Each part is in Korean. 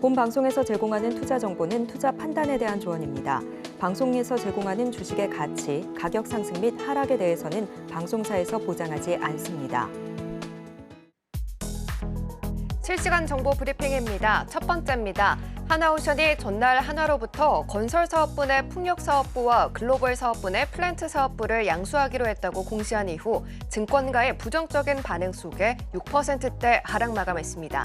본 방송에서 제공하는 투자 정보는 투자 판단에 대한 조언입니다. 방송에서 제공하는 주식의 가치, 가격 상승 및 하락에 대해서는 방송사에서 보장하지 않습니다. 실시간 정보 브리핑입니다. 첫 번째입니다. 하나오션이 전날 한화로부터 건설사업분의 풍력사업부와 글로벌사업분의 플랜트사업부를 양수하기로 했다고 공시한 이후 증권가의 부정적인 반응 속에 6%대 하락 마감했습니다.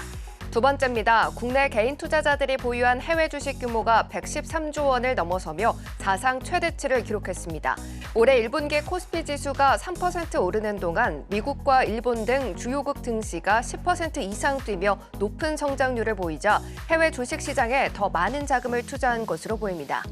두 번째입니다. 국내 개인 투자자들이 보유한 해외 주식 규모가 113조 원을 넘어서며 사상 최대치를 기록했습니다. 올해 1분기 코스피 지수가 3% 오르는 동안 미국과 일본 등 주요국 증시가 10% 이상 뛰며 높은 성장률을 보이자 해외 주식 시장에 더 많은 자금을 투자한 것으로 보입니다.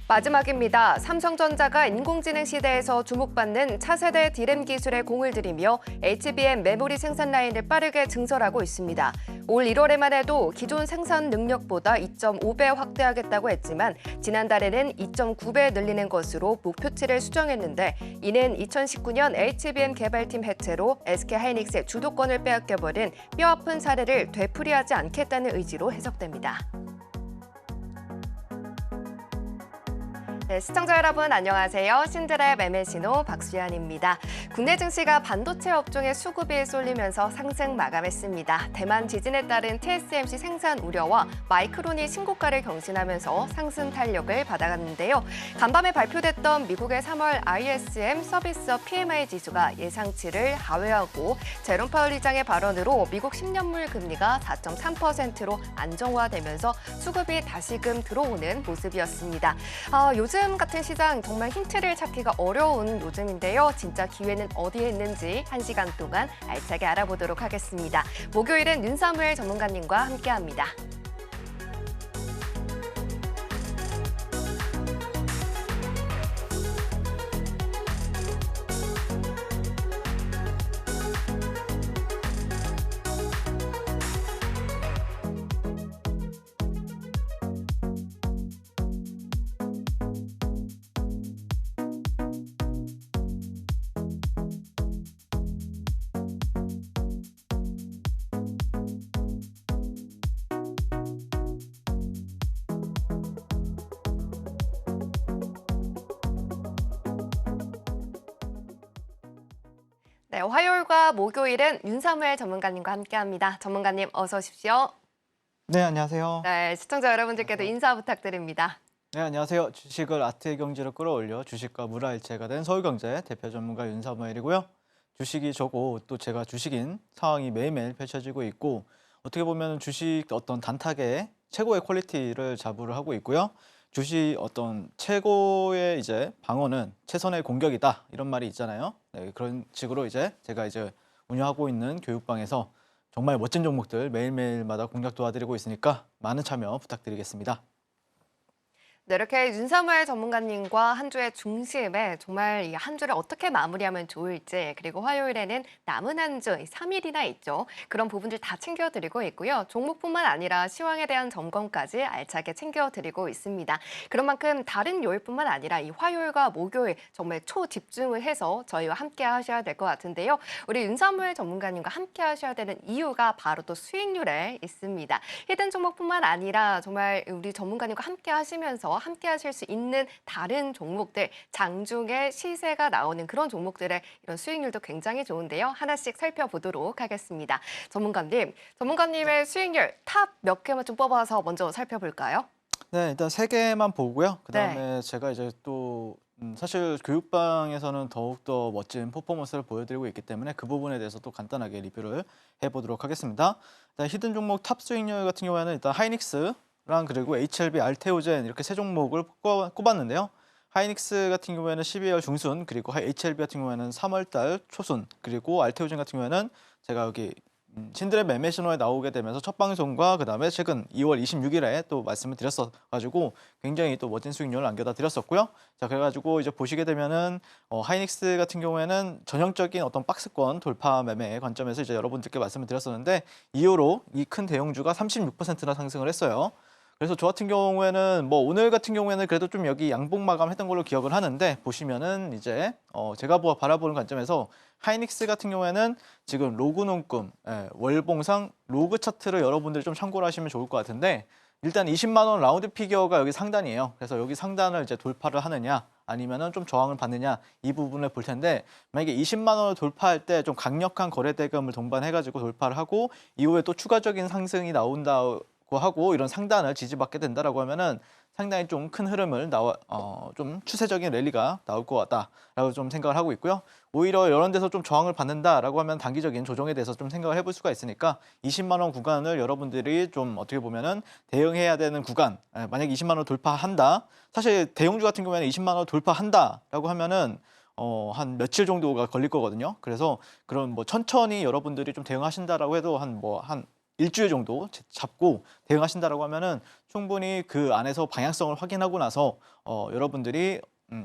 마지막입니다. 삼성전자가 인공지능 시대에서 주목받는 차세대 D램 기술에 공을 들이며 HBM 메모리 생산 라인을 빠르게 증설하고 있습니다. 올 1월에만 해도 기존 생산 능력보다 2.5배 확대하겠다고 했지만 지난달에는 2.9배 늘리는 것으로 목표치를 수정했는데 이는 2019년 HBM 개발팀 해체로 SK하이닉스의 주도권을 빼앗겨버린 뼈아픈 사례를 되풀이하지 않겠다는 의지로 해석됩니다. 네, 시청자 여러분 안녕하세요. 신드랩 매매신호 박수연입니다. 국내 증시가 반도체 업종의 수급이 쏠리면서 상승 마감했습니다. 대만 지진에 따른 TSMC 생산 우려와 마이크론이 신고가를 경신하면서 상승 탄력을 받아갔는데요. 간밤에 발표됐던 미국의 3월 ISM 서비스업 PMI 지수가 예상치를 하회하고 제롬 파월 의장의 발언으로 미국 10년물 금리가 4.3%로 안정화되면서 수급이 다시금 들어오는 모습이었습니다. 요즘 같은 시장 정말 힌트를 찾기가 어려운 요즘인데요. 진짜 기회는 어디에 있는지 1시간 동안 알차게 알아보도록 하겠습니다. 목요일은 윤사무엘 전문가님과 함께합니다. 네, 화요일과 목요일은 윤사무엘 전문가님과 함께합니다. 전문가님 어서 오십시오. 네, 안녕하세요. 네, 시청자 여러분들께도 인사 부탁드립니다. 네, 안녕하세요. 주식을 아트의 경지로 끌어올려 주식과 물화일체가 된 서울경제 대표 전문가 윤사무엘이고요. 주식이 저고 또 제가 주식인 상황이 매일매일 펼쳐지고 있고 어떻게 보면 주식 어떤 단타의 최고의 퀄리티를 자부를 하고 있고요. 주식 어떤 최고의 이제 방어는 최선의 공격이다 이런 말이 있잖아요. 네, 그런 식으로 이제 제가 운영하고 있는 교육방에서 정말 멋진 종목들 매일매일마다 공략 도와드리고 있으니까 많은 참여 부탁드리겠습니다. 네, 이렇게 윤사무엘 전문가님과 한 주의 중심에 정말 이 한 주를 어떻게 마무리하면 좋을지 그리고 화요일에는 남은 한 주 3일이나 있죠. 그런 부분들 다 챙겨드리고 있고요. 종목뿐만 아니라 시황에 대한 점검까지 알차게 챙겨드리고 있습니다. 그런 만큼 다른 요일뿐만 아니라 이 화요일과 목요일 정말 초집중을 해서 저희와 함께 하셔야 될 것 같은데요. 우리 윤사무엘 전문가님과 함께 하셔야 되는 이유가 바로 또 수익률에 있습니다. 히든 종목뿐만 아니라 정말 우리 전문가님과 함께 하시면서 함께 하실 수 있는 다른 종목들, 장중에 시세가 나오는 그런 종목들의 이런 수익률도 굉장히 좋은데요. 하나씩 살펴보도록 하겠습니다. 전문가님의 수익률 탑 몇 개만 좀 뽑아서 먼저 살펴볼까요? 네, 일단 3개만 보고요. 그다음에 네. 제가 또 사실 교육방에서는 더욱더 멋진 퍼포먼스를 보여드리고 있기 때문에 그 부분에 대해서 또 간단하게 리뷰를 해보도록 하겠습니다. 일단 히든 종목 탑 수익률 같은 경우에는 일단 하이닉스 랑 그리고 HLB, 알테오젠 이렇게 세 종목을 꼽았는데요. 하이닉스 같은 경우에는 12월 중순, 그리고 HLB 같은 경우에는 3월 달 초순, 그리고 알테오젠 같은 경우에는 제가 여기 신드랩 매매 신호에 나오게 되면서 첫 방송과 그다음에 최근 2월 26일에 또 말씀을 드렸어가지고 굉장히 또 멋진 수익률을 남겨다 드렸었고요. 자, 그래가지고 이제 보시게 되면은 하이닉스 같은 경우에는 전형적인 어떤 박스권 돌파 매매 관점에서 이제 여러분들께 말씀을 드렸었는데 이후로 이 큰 대형주가 36%나 상승을 했어요. 그래서 저 같은 경우에는 뭐 오늘 같은 경우에는 그래도 좀 여기 양봉 마감했던 걸로 기억을 하는데 보시면은 이제 제가 바라보는 관점에서 하이닉스 같은 경우에는 지금 로그 눈금, 월봉상 로그 차트를 여러분들이 좀 참고를 하시면 좋을 것 같은데 일단 20만 원 라운드 피겨가 여기 상단이에요. 그래서 여기 상단을 이제 돌파를 하느냐 아니면은 좀 저항을 받느냐 이 부분을 볼 텐데 만약에 20만 원을 돌파할 때 좀 강력한 거래 대금을 동반해가지고 돌파를 하고 이후에 또 추가적인 상승이 나온다고 하고 이런 상단을 지지받게 된다라고 하면은 상당히 좀 큰 흐름을 좀 추세적인 랠리가 나올 것 같다라고 좀 생각을 하고 있고요. 오히려 이런 데서 좀 저항을 받는다라고 하면 단기적인 조정에 대해서 좀 생각을 해볼 수가 있으니까 20만 원 구간을 여러분들이 좀 어떻게 보면은 대응해야 되는 구간. 만약에 20만 원 돌파한다. 사실 대형주 같은 경우에는 20만 원 돌파한다라고 하면은 한 며칠 정도가 걸릴 거거든요. 그래서 그런 뭐 천천히 여러분들이 좀 대응하신다라고 해도 한 일주일 정도 잡고 대응하신다라고 하면은 충분히 그 안에서 방향성을 확인하고 나서 여러분들이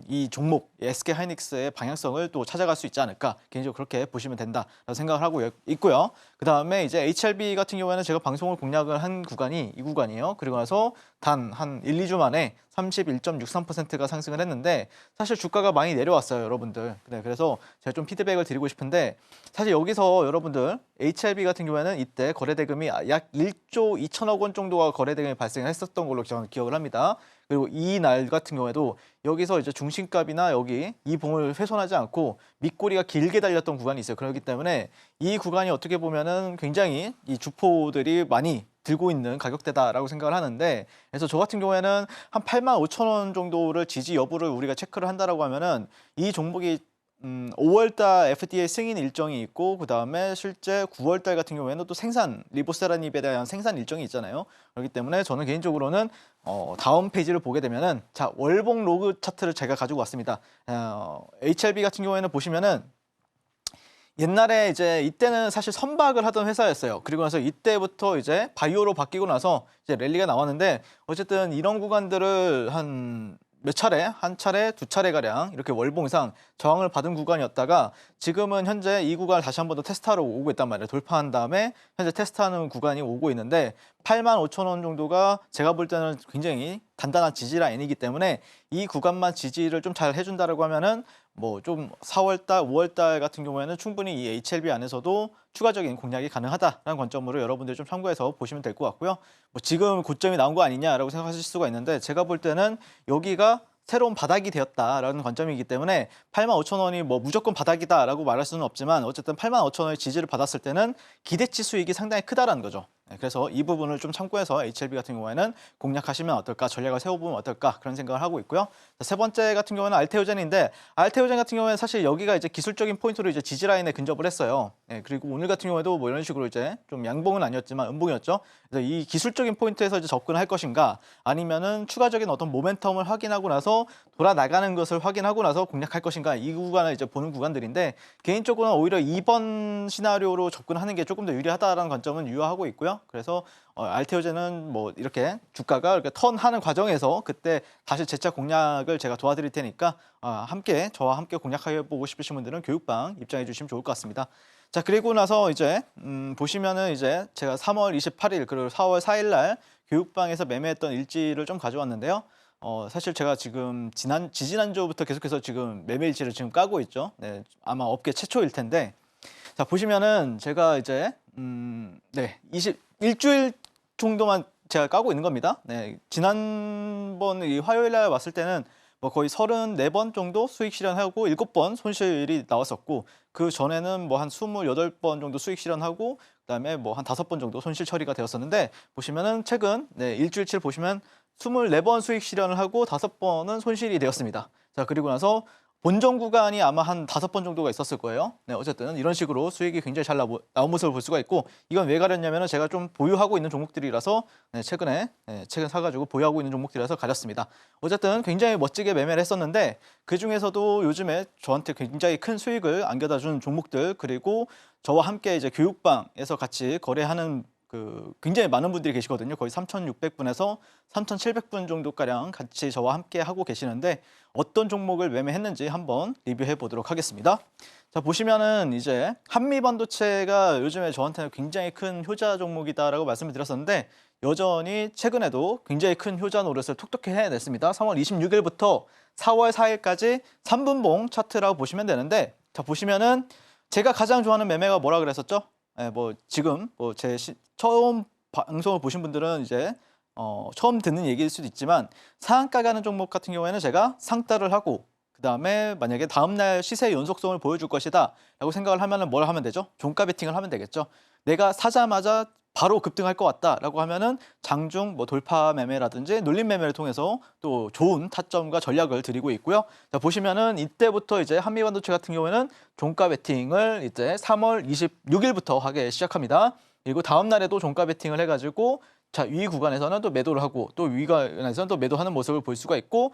이 종목 SK 하이닉스의 방향성을 또 찾아갈 수 있지 않을까 개인적으로 그렇게 보시면 된다라고 생각을 하고 있고요. 그 다음에 이제 HLB 같은 경우에는 제가 방송을 공략을 한 구간이 이 구간이에요. 그리고 나서 단 한 1, 2주 만에 31.63%가 상승을 했는데 사실 주가가 많이 내려왔어요, 여러분들. 네, 그래서 제가 좀 피드백을 드리고 싶은데 사실 여기서 여러분들 HLB 같은 경우에는 이때 거래 대금이 약 1조 2천억 원 정도가 거래 대금이 발생했었던 걸로 저는 기억을 합니다. 그리고 이 날 같은 경우에도 여기서 이제 중심값이나 여기 이 봉을 훼손하지 않고 밑꼬리가 길게 달렸던 구간이 있어요. 그렇기 때문에 이 구간이 어떻게 보면은 굉장히 이 주포들이 많이 들고 있는 가격대다라고 생각을 하는데 그래서 저 같은 경우에는 한 8만 5천 원 정도를 지지 여부를 우리가 체크를 한다라고 하면은 이 종목이 5월달 FDA 승인 일정이 있고 그 다음에 실제 9월달 같은 경우에는 또 생산 리보세라닙에 대한 생산 일정이 있잖아요. 그렇기 때문에 저는 개인적으로는 다음 페이지를 보게 되면은 자 월봉 로그 차트를 제가 가지고 왔습니다. HLB 같은 경우에는 보시면은 옛날에 이제 이때는 사실 선박을 하던 회사였어요. 그리고 나서 이때부터 이제 바이오로 바뀌고 나서 이제 랠리가 나왔는데 어쨌든 이런 구간들을 한 차례, 두 차례 가량 이렇게 월봉상 저항을 받은 구간이었다가 지금은 현재 이 구간을 다시 한 번 더 테스트하러 오고 있단 말이에요. 돌파한 다음에 현재 테스트하는 구간이 오고 있는데 8만 5천 원 정도가 제가 볼 때는 굉장히 단단한 지지 라인이기 때문에 이 구간만 지지를 좀 잘 해준다라고 하면은 뭐 좀 4월달, 5월달 같은 경우에는 충분히 이 HLB 안에서도 추가적인 공략이 가능하다라는 관점으로 여러분들 좀 참고해서 보시면 될 것 같고요. 뭐 지금 고점이 나온 거 아니냐라고 생각하실 수가 있는데 제가 볼 때는 여기가 새로운 바닥이 되었다라는 관점이기 때문에 8만 5천 원이 뭐 무조건 바닥이다라고 말할 수는 없지만 어쨌든 8만 5천 원의 지지를 받았을 때는 기대치 수익이 상당히 크다라는 거죠. 그래서 이 부분을 좀 참고해서 HLB 같은 경우에는 공략하시면 어떨까, 전략을 세워보면 어떨까 그런 생각을 하고 있고요. 세 번째 같은 경우는 알테오젠인데 알테오젠 같은 경우에는 사실 여기가 이제 기술적인 포인트로 이제 지지 라인에 근접을 했어요. 그리고 오늘 같은 경우에도 뭐 이런 식으로 이제 좀 양봉은 아니었지만 음봉이었죠. 그래서 이 기술적인 포인트에서 이제 접근할 것인가, 아니면은 추가적인 어떤 모멘텀을 확인하고 나서 돌아 나가는 것을 확인하고 나서 공략할 것인가, 이 구간을 이제 보는 구간들인데 개인적으로는 오히려 2번 시나리오로 접근하는 게 조금 더 유리하다라는 관점은 유효하고 있고요. 그래서 알테오젠은 뭐 이렇게 주가가 이렇게 턴하는 과정에서 그때 다시 재차 공략을 제가 도와드릴 테니까 저와 함께 공략해 보고 싶으신 분들은 교육방 입장해 주시면 좋을 것 같습니다. 자, 그리고 나서 이제 보시면은 이제 제가 3월 28일 그리고 4월 4일 날 교육방에서 매매했던 일지를 좀 가져왔는데요. 사실 제가 지금 지지난주부터 계속해서 지금 매매 일지를 지금 까고 있죠. 네, 아마 업계 최초일 텐데. 자, 보시면은 제가 이제 일주일 정도만 제가 까고 있는 겁니다. 네, 지난번 이 화요일 날 왔을 때는 뭐 거의 34번 정도 수익 실현하고 7번 손실이 나왔었고 그 전에는 뭐 한 28번 정도 수익 실현하고 그다음에 뭐 한 5번 정도 손실 처리가 되었었는데 보시면은 최근 일주일치를 보시면 24번 수익 실현을 하고 5번은 손실이 되었습니다. 자, 그리고 나서 본전 구간이 아마 한 5번 정도가 있었을 거예요. 네, 어쨌든 이런 식으로 수익이 굉장히 잘 나온 모습을 볼 수가 있고 이건 왜 가렸냐면은 제가 좀 보유하고 있는 종목들이라서 최근 사가지고 보유하고 있는 종목들이라서 가렸습니다. 어쨌든 굉장히 멋지게 매매를 했었는데 그 중에서도 요즘에 저한테 굉장히 큰 수익을 안겨다 준 종목들 그리고 저와 함께 이제 교육방에서 같이 거래하는 굉장히 많은 분들이 계시거든요. 거의 3,600분에서 3,700분 정도가량 같이 저와 함께 하고 계시는데 어떤 종목을 매매했는지 한번 리뷰해 보도록 하겠습니다. 자, 보시면은 이제 한미반도체가 요즘에 저한테는 굉장히 큰 효자 종목이다라고 말씀을 드렸었는데 여전히 최근에도 굉장히 큰 효자 노릇을 톡톡히 해냈습니다. 3월 26일부터 4월 4일까지 3분봉 차트라고 보시면 되는데 자, 보시면은 제가 가장 좋아하는 매매가 뭐라 그랬었죠? 뭐 지금 제 처음 방송을 보신 분들은 이제 처음 듣는 얘기일 수도 있지만 상한가 가는 종목 같은 경우에는 제가 상따를 하고 그다음에 만약에 다음날 시세 연속성을 보여줄 것이다 라고 생각을 하면은 뭘 하면 되죠? 종가 베팅을 하면 되겠죠. 내가 사자마자 바로 급등할 것 같다라고 하면은 장중 돌파 매매라든지 눌림 매매를 통해서 또 좋은 타점과 전략을 드리고 있고요. 자, 보시면은 이때부터 이제 한미반도체 같은 경우에는 종가 베팅을 이제 3월 26일부터 하기 시작합니다. 그리고 다음 날에도 종가 베팅을 해가지고 자, 위 구간에서는 또 매도를 하고 또 위 구간에서는 또 매도하는 모습을 볼 수가 있고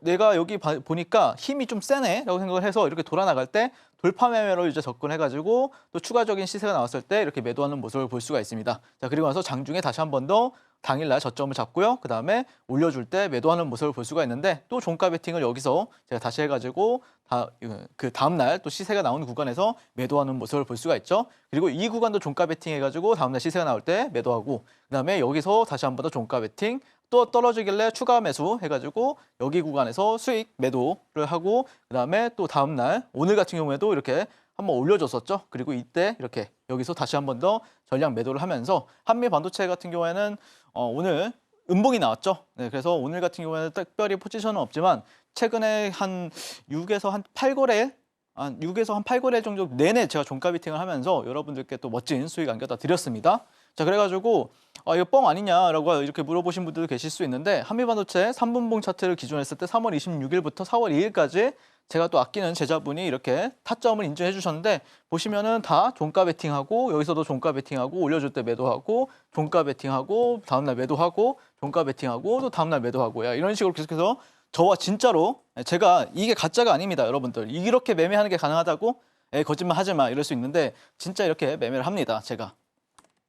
내가 여기 보니까 힘이 좀 세네 라고 생각을 해서 이렇게 돌아 나갈 때 돌파 매매로 이제 접근해가지고 또 추가적인 시세가 나왔을 때 이렇게 매도하는 모습을 볼 수가 있습니다. 자, 그리고 나서 장중에 다시 한 번 더 당일날 저점을 잡고요. 그 다음에 올려줄 때 매도하는 모습을 볼 수가 있는데 또 종가 베팅을 여기서 제가 다시 해가지고 그 다음날 또 시세가 나오는 구간에서 매도하는 모습을 볼 수가 있죠. 그리고 이 구간도 종가 베팅 해가지고 다음날 시세가 나올 때 매도하고 그 다음에 여기서 다시 한 번 더 종가 베팅 또 떨어지길래 추가 매수 해가지고 여기 구간에서 수익 매도를 하고 그 다음에 또 다음날 오늘 같은 경우에도 이렇게 한번 올려줬었죠. 그리고 이때 이렇게 여기서 다시 한 번 더 전량 매도를 하면서 한미 반도체 같은 경우에는 오늘 음봉이 나왔죠. 네, 그래서 오늘 같은 경우에는 특별히 포지션은 없지만 최근에 한 6에서 한 8거래 한 6에서 한 8거래 정도 내내 제가 종가 비팅을 하면서 여러분들께 또 멋진 수익 안겨다 드렸습니다. 자, 그래가지고 이거 뻥 아니냐라고 이렇게 물어보신 분들도 계실 수 있는데 한미반도체 3분봉 차트를 기준으로 했을 때 3월 26일부터 4월 2일까지 제가 또 아끼는 제자분이 이렇게 타점을 인증해 주셨는데 보시면은 다 종가 베팅하고 여기서도 종가 베팅하고 올려줄 때 매도하고 종가 베팅하고 다음날 매도하고 종가 베팅하고 또 다음날 매도하고 이런 식으로 계속해서 저와 진짜로 제가 이게 가짜가 아닙니다. 여러분들 이렇게 매매하는 게 가능하다고 거짓말 하지 마 이럴 수 있는데 진짜 이렇게 매매를 합니다. 제가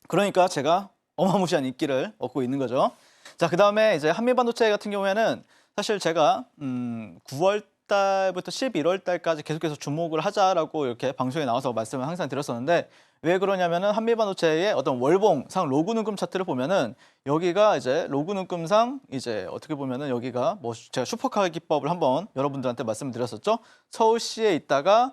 그러니까 제가 어마무시한 인기를 얻고 있는 거죠. 자, 그 다음에 이제 한미반도체 같은 경우에는 사실 제가 9월 달부터 11월 달까지 계속해서 주목을 하자라고 이렇게 방송에 나와서 말씀을 항상 드렸었는데 왜 그러냐면은 한미반도체의 어떤 월봉상 로그 눈금 차트를 보면은 여기가 이제 로그 눈금상 이제 어떻게 보면은 여기가 제가 슈퍼카 기법을 한번 여러분들한테 말씀을 드렸었죠. 서울시에 있다가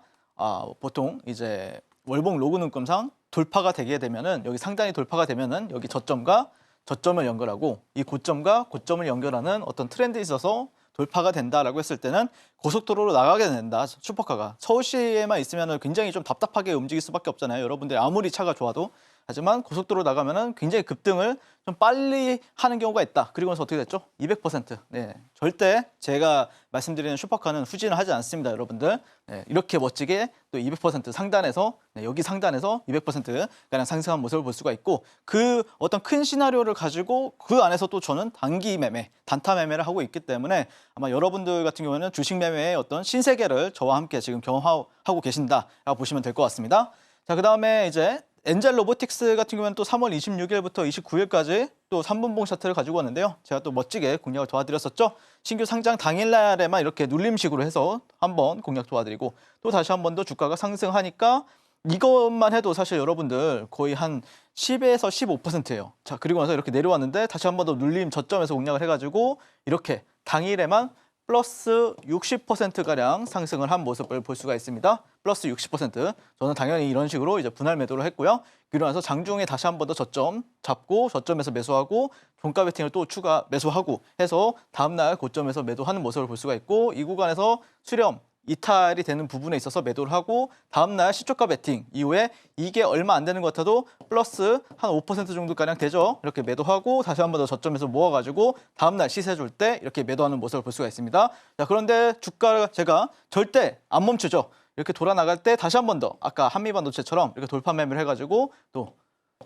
보통 이제 월봉 로그 눈금상 돌파가 되게 되면은 여기 상단이 돌파가 되면은 여기 저점과 저점을 연결하고 이 고점과 고점을 연결하는 어떤 트렌드에 있어서 돌파가 된다라고 했을 때는 고속도로로 나가게 된다. 슈퍼카가 서울시에만 있으면 굉장히 좀 답답하게 움직일 수밖에 없잖아요. 여러분들이 아무리 차가 좋아도. 하지만 고속도로 나가면은 굉장히 급등을 좀 빨리 하는 경우가 있다. 그리고 나서 어떻게 됐죠? 200%. 네, 절대 제가 말씀드리는 슈퍼카는 후진을 하지 않습니다, 여러분들. 네, 이렇게 멋지게 또 200% 상단에서 여기 상단에서 200%가량 상승한 모습을 볼 수가 있고 그 어떤 큰 시나리오를 가지고 그 안에서 또 저는 단기 매매, 단타 매매를 하고 있기 때문에 아마 여러분들 같은 경우에는 주식 매매의 어떤 신세계를 저와 함께 지금 경험하고 계신다라고 보시면 될 것 같습니다. 자, 그 다음에 이제 엔젤 로보틱스 같은 경우는 또 3월 26일부터 29일까지 또 3분봉 차트를 가지고 왔는데요. 제가 또 멋지게 공략을 도와드렸었죠. 신규 상장 당일날에만 이렇게 눌림식으로 해서 한번 공략 도와드리고 또 다시 한 번 더 주가가 상승하니까 이것만 해도 사실 여러분들 거의 한 10에서 15%예요. 자, 그리고 나서 이렇게 내려왔는데 다시 한 번 더 눌림 저점에서 공략을 해가지고 이렇게 당일에만 플러스 60%가량 상승을 한 모습을 볼 수가 있습니다. 플러스 60%. 저는 당연히 이런 식으로 이제 분할 매도를 했고요. 그러고 나서 장중에 다시 한 번 더 저점 잡고 저점에서 매수하고 종가 베팅을 또 추가 매수하고 해서 다음날 고점에서 매도하는 모습을 볼 수가 있고 이 구간에서 수렴 이탈이 되는 부분에 있어서 매도를 하고 다음날 시초가 베팅 이후에 이게 얼마 안 되는 것 같아도 플러스 한 5% 정도가량 되죠. 이렇게 매도하고 다시 한 번 더 저점에서 모아가지고 다음날 시세 줄 때 이렇게 매도하는 모습을 볼 수가 있습니다. 자, 그런데 주가가 제가 절대 안 멈추죠. 이렇게 돌아 나갈 때 다시 한 번 더 아까 한미반도체처럼 이렇게 돌파 매매를 해가지고 또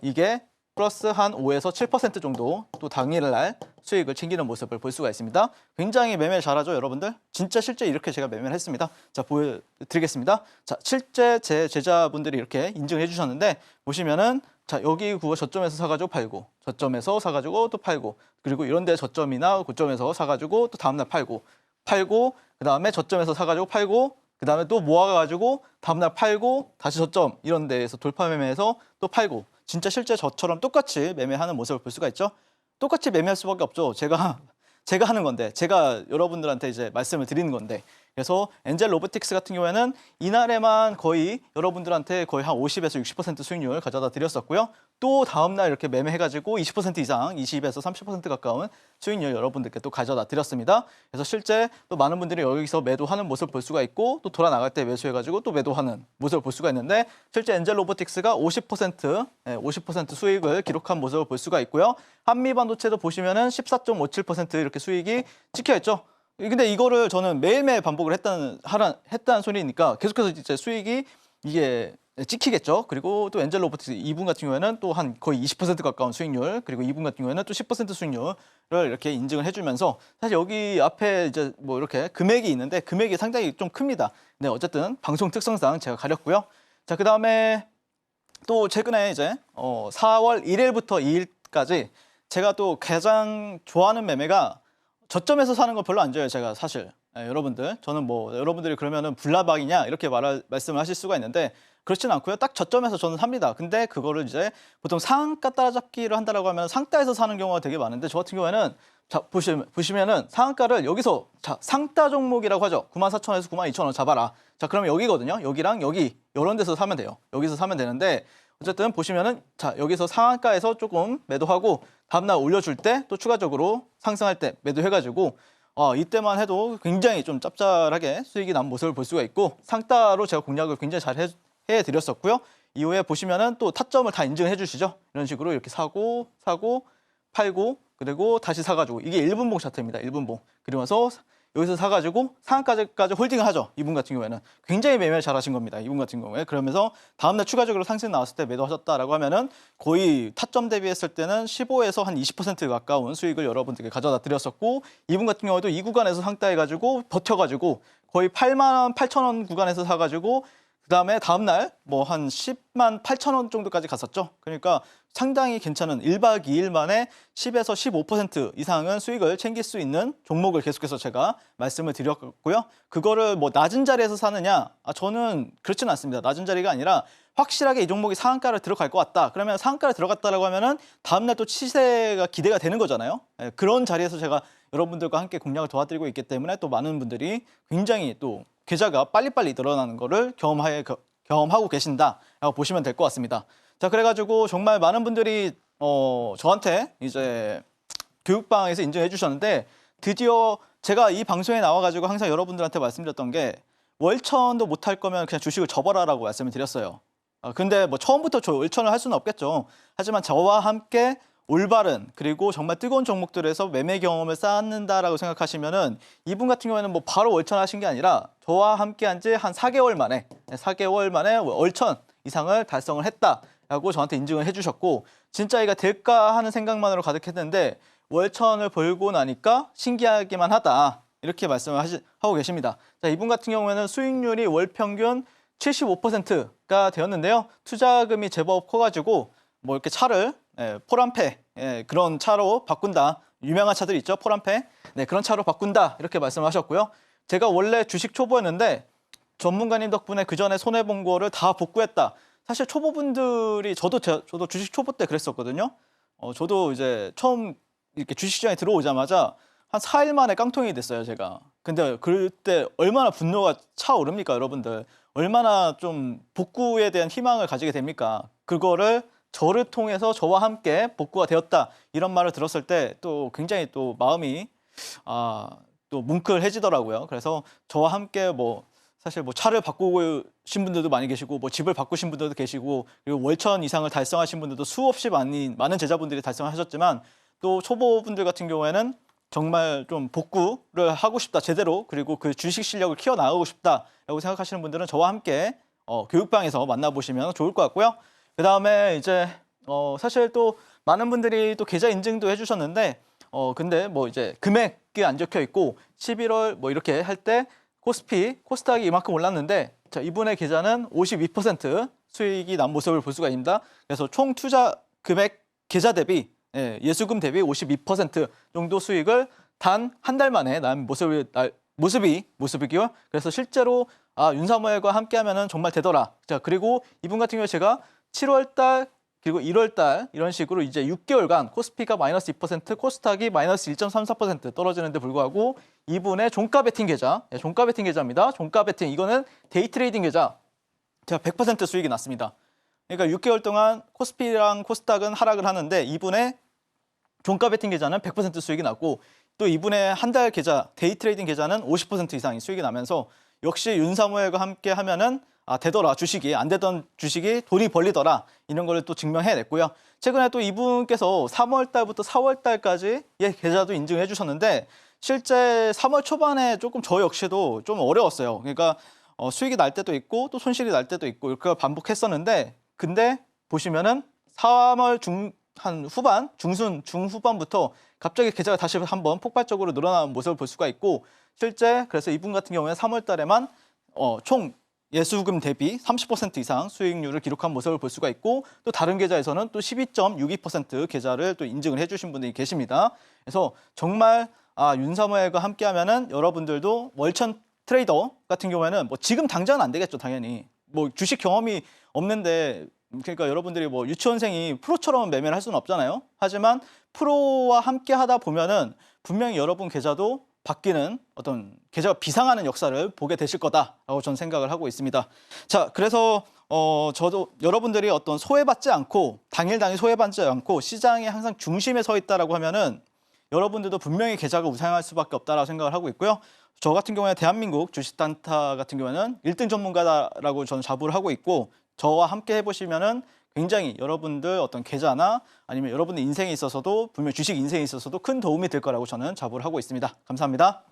이게 플러스 한 5에서 7% 정도 또 당일날 수익을 챙기는 모습을 볼 수가 있습니다. 굉장히 매매 잘하죠, 여러분들? 진짜 실제 이렇게 제가 매매를 했습니다. 자, 보여드리겠습니다. 자, 실제 제 제자분들이 이렇게 인증을 해주셨는데 보시면은 자, 여기 그거 저점에서 사가지고 팔고, 저점에서 사가지고 또 팔고, 그리고 이런 데 저점이나 고점에서 사가지고 또 다음날 팔고, 그 다음에 저점에서 사가지고 팔고, 그 다음에 또 모아가지고 다음날 팔고, 다시 저점 이런 데에서 돌파 매매해서 또 팔고, 진짜 실제 저처럼 똑같이 매매하는 모습을 볼 수가 있죠. 똑같이 매매할 수밖에 없죠. 제가 하는 건데, 제가 여러분들한테 이제 말씀을 드리는 건데, 그래서 엔젤 로보틱스 같은 경우에는 이날에만 거의 여러분들한테 거의 한 50에서 60% 수익률 가져다 드렸었고요. 또 다음날 이렇게 매매해가지고 20% 이상, 20에서 30% 가까운 수익률 여러분들께 또 가져다 드렸습니다. 그래서 실제 또 많은 분들이 여기서 매도하는 모습을 볼 수가 있고, 또 돌아 나갈 때 매수해가지고 또 매도하는 모습을 볼 수가 있는데, 실제 엔젤 로보틱스가 50% 수익을 기록한 모습을 볼 수가 있고요. 한미반도체도 보시면은 14.57% 이렇게 수익이 찍혀 있죠. 근데 이거를 저는 매일매일 반복을 했다는 소리니까 계속해서 이제 수익이 이게 찍히겠죠. 그리고 또 엔젤 로보틱스 2분 같은 경우에는 또 한 거의 20% 가까운 수익률, 그리고 2분 같은 경우에는 또 10% 수익률을 이렇게 인증을 해주면서, 사실 여기 앞에 이제 뭐 이렇게 금액이 있는데 금액이 상당히 좀 큽니다. 네, 어쨌든 방송 특성상 제가 가렸고요. 자, 그 다음에 또 최근에 이제 4월 1일부터 2일까지 제가 또 가장 좋아하는 매매가 저점에서 사는 거 별로 안 좋아해요, 제가 사실. 여러분들, 저는 뭐 여러분들이 그러면은 불나방이냐 이렇게 말씀을 하실 수가 있는데, 그렇진 않고요. 딱 저점에서 저는 삽니다. 근데 그거를 이제 보통 상한가 따라잡기를 한다라고 하면 상따에서 사는 경우가 되게 많은데, 저 같은 경우에는 자 보시면은 상한가를 여기서, 자, 상따 종목이라고 하죠. 94,000원에서 92,000원 잡아라. 자, 그러면 여기거든요. 여기랑 여기 이런 데서 사면 돼요. 여기서 사면 되는데, 어쨌든 보시면은, 자, 여기서 상한가에서 조금 매도하고 다음날 올려줄 때 또 추가적으로 상승할 때 매도해가지고 이때만 해도 굉장히 좀 짭짤하게 수익이 난 모습을 볼 수가 있고, 상따로 제가 공략을 굉장히 잘 해드렸었고요. 이후에 보시면은 또 타점을 다 인증해 주시죠. 이런 식으로 이렇게 사고 팔고, 그리고 다시 사가지고, 이게 1분봉 차트입니다. 1분봉. 그리고 나서 여기서 사가지고 상한가까지 홀딩을 하죠. 이분 같은 경우에는 굉장히 매매를 잘하신 겁니다. 이분 같은 경우에. 그러면서 다음날 추가적으로 상승 나왔을 때 매도하셨다라고 하면은 거의 타점 대비했을 때는 15에서 한 20% 가까운 수익을 여러분들께 가져다 드렸었고, 이분 같은 경우에도 이 구간에서 상따해가지고 버텨가지고 거의 88,000원 구간에서 사가지고, 그 다음에 다음날 뭐 한 108,000원 정도까지 갔었죠. 그러니까 상당히 괜찮은 1박 2일 만에 10에서 15% 이상은 수익을 챙길 수 있는 종목을 계속해서 제가 말씀을 드렸고요. 그거를 뭐 낮은 자리에서 사느냐? 저는 그렇지는 않습니다. 낮은 자리가 아니라 확실하게 이 종목이 상한가를 들어갈 것 같다. 그러면 상한가를 들어갔다라고 하면은 다음날 또 시세가 기대가 되는 거잖아요. 그런 자리에서 제가 여러분들과 함께 공략을 도와드리고 있기 때문에 또 많은 분들이 굉장히 또 계좌가 빨리빨리 늘어나는 거를 경험하고 계신다라고 보시면 될 것 같습니다. 자, 그래가지고 정말 많은 분들이 저한테 이제 교육방에서 인정해 주셨는데, 드디어 제가 이 방송에 나와가지고 항상 여러분들한테 말씀드렸던 게, 월천도 못할 거면 그냥 주식을 접어라라고 말씀을 드렸어요. 근데 뭐 처음부터 월천을 할 수는 없겠죠. 하지만 저와 함께 올바른, 그리고 정말 뜨거운 종목들에서 매매 경험을 쌓는다라고 생각하시면은, 이분 같은 경우에는 뭐 바로 월천하신 게 아니라 저와 함께 한 지 한 4개월 만에 월천 이상을 달성을 했다라고 저한테 인증을 해주셨고, 진짜 이가 될까 하는 생각만으로 가득했는데 월천을 벌고 나니까 신기하기만 하다, 이렇게 말씀을 하고 계십니다. 자, 이분 같은 경우에는 수익률이 월 평균 75%가 되었는데요. 투자금이 제법 커가지고 뭐 이렇게 차를 포란페, 그런 차로 바꾼다. 유명한 차들 있죠, 포란페. 네, 그런 차로 바꾼다, 이렇게 말씀을 하셨고요. 제가 원래 주식 초보였는데 전문가님 덕분에 그 전에 손해 본 거를 다 복구했다. 사실 초보분들이, 저도 주식 초보 때 그랬었거든요. 저도 이제 처음 이렇게 주식시장에 들어오자마자 한 4일 만에 깡통이 됐어요, 제가. 근데 그때 얼마나 분노가 차오릅니까, 여러분들? 얼마나 좀 복구에 대한 희망을 가지게 됩니까? 그거를 저를 통해서 저와 함께 복구가 되었다, 이런 말을 들었을 때 또 굉장히 또 마음이 또 뭉클해지더라고요. 그래서 저와 함께 뭐 사실 뭐 차를 바꾸신 분들도 많이 계시고, 뭐 집을 바꾸신 분들도 계시고, 그리고 월천 이상을 달성하신 분들도 수없이 많은 제자분들이 달성하셨지만, 또 초보분들 같은 경우에는 정말 좀 복구를 하고 싶다, 제대로, 그리고 그 주식 실력을 키워나가고 싶다라고 생각하시는 분들은 저와 함께 교육방에서 만나보시면 좋을 것 같고요. 그 다음에 이제 사실 또 많은 분들이 또 계좌 인증도 해주셨는데, 근데 뭐 이제 금액이 안 적혀 있고 11월 뭐 이렇게 할 때 코스닥이 이만큼 올랐는데, 자, 이분의 계좌는 52% 수익이 난 모습을 볼 수가 있습니다. 그래서 총 투자 금액 계좌 대비 예수금 대비 52% 정도 수익을 단 한 달 만에 난 모습이고요. 그래서 실제로 윤사모엘과 함께하면은 정말 되더라. 자, 그리고 이분 같은 경우에 제가 7월 달 그리고 1월 달 이런 식으로 이제 6개월간 코스피가 마이너스 2%, 코스닥이 마이너스 1.34% 떨어지는데 불구하고 이분의 종가 베팅 계좌, 종가 베팅 계좌입니다. 종가 베팅 이거는 데이 트레이딩 계좌. 제가 100% 수익이 났습니다. 그러니까 6개월 동안 코스피랑 코스닥은 하락을 하는데 이분의 종가 베팅 계좌는 100% 수익이 났고 또 이분의 한 달 계좌, 데이 트레이딩 계좌는 50% 이상의 수익이 나면서 역시 윤사모엘과 함께 하면은 되더라 주식이 안 되던 주식이 돈이 벌리더라 이런 걸 또 증명해냈고요. 최근에 또 이분께서 3월 달부터 4월 달까지 계좌도 인증해 주셨는데 실제 3월 초반에 조금 저 역시도 좀 어려웠어요. 그러니까 수익이 날 때도 있고 또 손실이 날 때도 있고 이렇게 반복했었는데 근데 보시면은 3월 중후반부터 갑자기 계좌가 다시 한번 폭발적으로 늘어나는 모습을 볼 수가 있고 실제 그래서 이분 같은 경우에 3월 달에만 총 예수금 대비 30% 이상 수익률을 기록한 모습을 볼 수가 있고 또 다른 계좌에서는 또 12.62% 계좌를 또 인증을 해주신 분들이 계십니다. 그래서 정말 윤사모엘과 함께하면은 여러분들도 월천 트레이더 같은 경우에는 뭐 지금 당장은 안 되겠죠, 당연히. 뭐 주식 경험이 없는데 그러니까 여러분들이 뭐 유치원생이 프로처럼 매매를 할 수는 없잖아요. 하지만 프로와 함께 하다 보면은 분명히 여러분 계좌도 바뀌는 어떤 계좌가 비상하는 역사를 보게 되실 거다라고 저는 생각을 하고 있습니다. 자, 그래서 저도 여러분들이 어떤 소외받지 않고 당일 소외받지 않고 시장의 항상 중심에 서 있다라고 하면은 여러분들도 분명히 계좌가 우상할 수밖에 없다라고 생각을 하고 있고요. 저 같은 경우에 대한민국 주식 단타 같은 경우에는 1등 전문가다라고 저는 자부를 하고 있고 저와 함께 해보시면은 굉장히 여러분들 어떤 계좌나 아니면 여러분들 인생에 있어서도 분명 주식 인생에 있어서도 큰 도움이 될 거라고 저는 자부를 하고 있습니다. 감사합니다.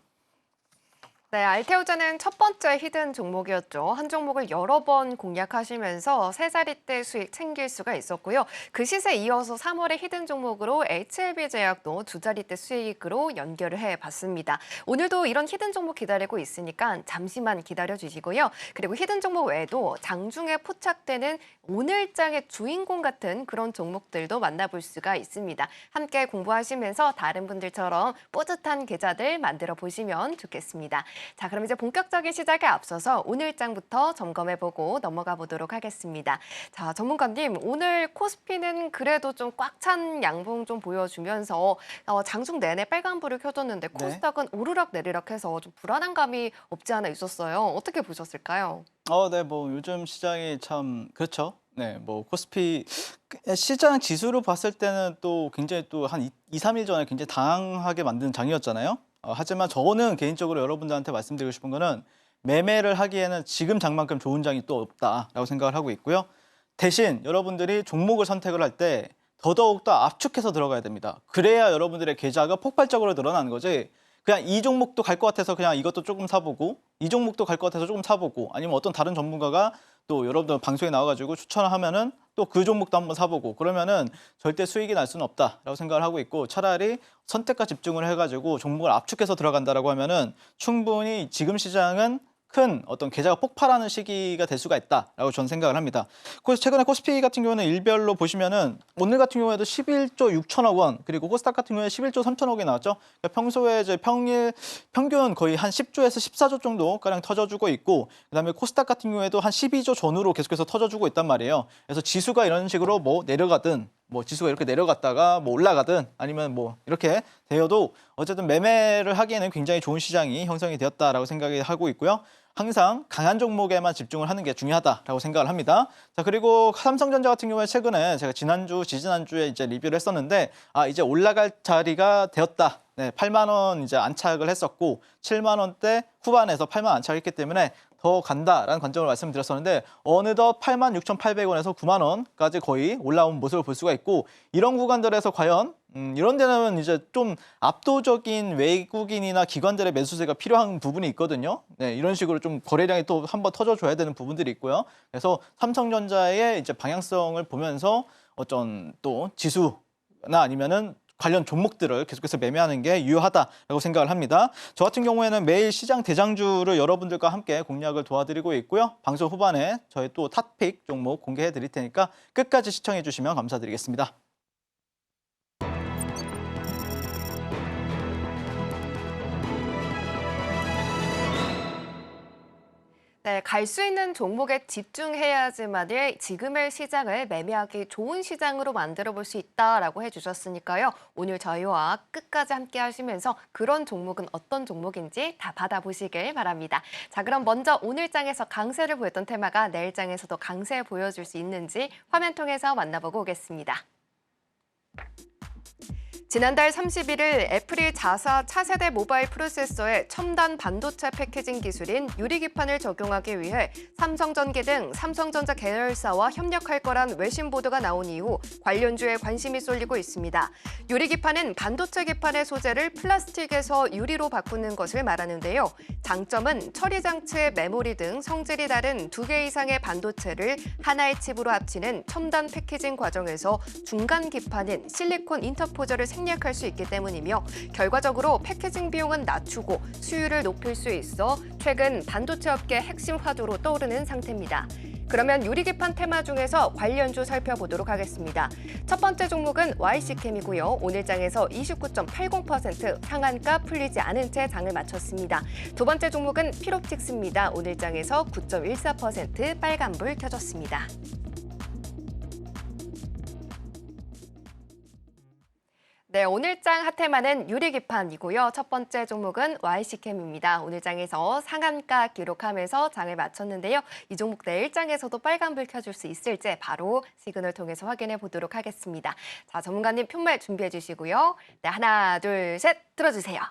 네, 알테오자는 첫 번째 히든 종목이었죠. 한 종목을 여러 번 공략하시면서 세 자릿대 수익 챙길 수가 있었고요. 그 시세 이어서 3월에 히든 종목으로 HLB제약도 두 자릿대 수익으로 연결을 해봤습니다. 오늘도 이런 히든 종목 기다리고 있으니까 잠시만 기다려주시고요. 그리고 히든 종목 외에도 장중에 포착되는 오늘장의 주인공 같은 그런 종목들도 만나볼 수가 있습니다. 함께 공부하시면서 다른 분들처럼 뿌듯한 계좌들 만들어 보시면 좋겠습니다. 자, 그럼 이제 본격적인 시작에 앞서서 오늘장부터 점검해보고 넘어가 보도록 하겠습니다. 자, 전문가님, 오늘 코스피는 그래도 좀 꽉 찬 양봉 좀 보여주면서 장중 내내 빨간불을 켜줬는데 코스닥은 오르락 내리락해서 좀 불안한 감이 없지 않아 있었어요. 어떻게 보셨을까요? 네, 뭐 요즘 시장이 참 그렇죠. 네, 뭐 코스피 시장 지수로 봤을 때는 또 굉장히 또 한 2, 3일 전에 굉장히 당황하게 만든 장이었잖아요. 하지만 저는 개인적으로 여러분들한테 말씀드리고 싶은 거는 매매를 하기에는 지금 장만큼 좋은 장이 또 없다라고 생각을 하고 있고요. 대신 여러분들이 종목을 선택을 할 때 더더욱 더 압축해서 들어가야 됩니다. 그래야 여러분들의 계좌가 폭발적으로 늘어나는 거지. 그냥 이 종목도 갈 것 같아서 그냥 이것도 조금 사보고 이 종목도 갈 것 같아서 조금 사보고 아니면 어떤 다른 전문가가 또 여러분들 방송에 나와가지고 추천을 하면은 또 그 종목도 한번 사보고 그러면은 절대 수익이 날 수는 없다라고 생각을 하고 있고 차라리 선택과 집중을 해가지고 종목을 압축해서 들어간다라고 하면은 충분히 지금 시장은 큰 어떤 계좌가 폭발하는 시기가 될 수가 있다라고 저는 생각을 합니다. 그래서 최근에 코스피 같은 경우는 일별로 보시면은 오늘 같은 경우에도 11조 6천억 원 그리고 코스닥 같은 경우에 11조 3천억 원이 나왔죠. 그러니까 평소에 이제 평균 거의 한 10조에서 14조 정도 가량 터져주고 있고 그다음에 코스닥 같은 경우에도 한 12조 전후로 계속해서 터져주고 있단 말이에요. 그래서 지수가 이런 식으로 뭐 내려가든 뭐 지수가 이렇게 내려갔다가 뭐 올라가든 아니면 뭐 이렇게 되어도 어쨌든 매매를 하기에는 굉장히 좋은 시장이 형성이 되었다라고 생각이 하고 있고요. 항상 강한 종목에만 집중을 하는 게 중요하다라고 생각을 합니다. 자, 그리고 삼성전자 같은 경우에 최근에 제가 지지난주에 이제 리뷰를 했었는데 이제 올라갈 자리가 되었다. 네, 8만 원 이제 안착을 했었고 7만 원대 후반에서 8만 원 안착했기 때문에 더 간다라는 관점을 말씀드렸었는데 어느덧 86,800원에서 9만 원까지 거의 올라온 모습을 볼 수가 있고 이런 구간들에서 과연 이런 데는 이제 좀 압도적인 외국인이나 기관들의 매수세가 필요한 부분이 있거든요. 네, 이런 식으로 좀 거래량이 또 한번 터져줘야 되는 부분들이 있고요. 그래서 삼성전자의 이제 방향성을 보면서 어떤 또 지수나 아니면은 관련 종목들을 계속해서 매매하는 게 유효하다라고 생각을 합니다. 저 같은 경우에는 매일 시장 대장주를 여러분들과 함께 공략을 도와드리고 있고요. 방송 후반에 저희 또 탑픽 종목 공개해 드릴 테니까 끝까지 시청해 주시면 감사드리겠습니다. 네, 갈 수 있는 종목에 집중해야지만을 지금의 시장을 매매하기 좋은 시장으로 만들어 볼 수 있다라고 해주셨으니까요. 오늘 저희와 끝까지 함께 하시면서 그런 종목은 어떤 종목인지 다 받아보시길 바랍니다. 자, 그럼 먼저 오늘 장에서 강세를 보였던 테마가 내일 장에서도 강세 보여줄 수 있는지 화면 통해서 만나보고 오겠습니다. 지난달 31일 애플이 자사 차세대 모바일 프로세서에 첨단 반도체 패키징 기술인 유리기판을 적용하기 위해 삼성전기 등 삼성전자 계열사와 협력할 거란 외신 보도가 나온 이후 관련주에 관심이 쏠리고 있습니다. 유리기판은 반도체 기판의 소재를 플라스틱에서 유리로 바꾸는 것을 말하는데요. 장점은 처리 장치의 메모리 등 성질이 다른 2개 이상의 반도체를 하나의 칩으로 합치는 첨단 패키징 과정에서 중간 기판인 실리콘 인터포저를 생략할 수 있기 때문이며 결과적으로 패키징 비용은 낮추고 수율을 높일 수 있어 최근 반도체 업계 핵심 화두로 떠오르는 상태입니다. 그러면 유리기판 테마 중에서 관련주 살펴보도록 하겠습니다. 첫 번째 종목은 YC캠이고요. 오늘 장에서 29.80% 상한가 풀리지 않은 채 장을 마쳤습니다. 두 번째 종목은 피롭틱스입니다. 오늘 장에서 9.14% 빨간불 켜졌습니다. 네, 오늘 장 핫테마는 유리기판이고요. 첫 번째 종목은 YC캠입니다. 오늘 장에서 상한가 기록하면서 장을 마쳤는데요. 이 종목 내일 장에서도 빨간불 켜줄 수 있을지 바로 시그널 통해서 확인해 보도록 하겠습니다. 자, 전문가님 편말 준비해 주시고요. 네, 하나, 둘, 셋 들어주세요.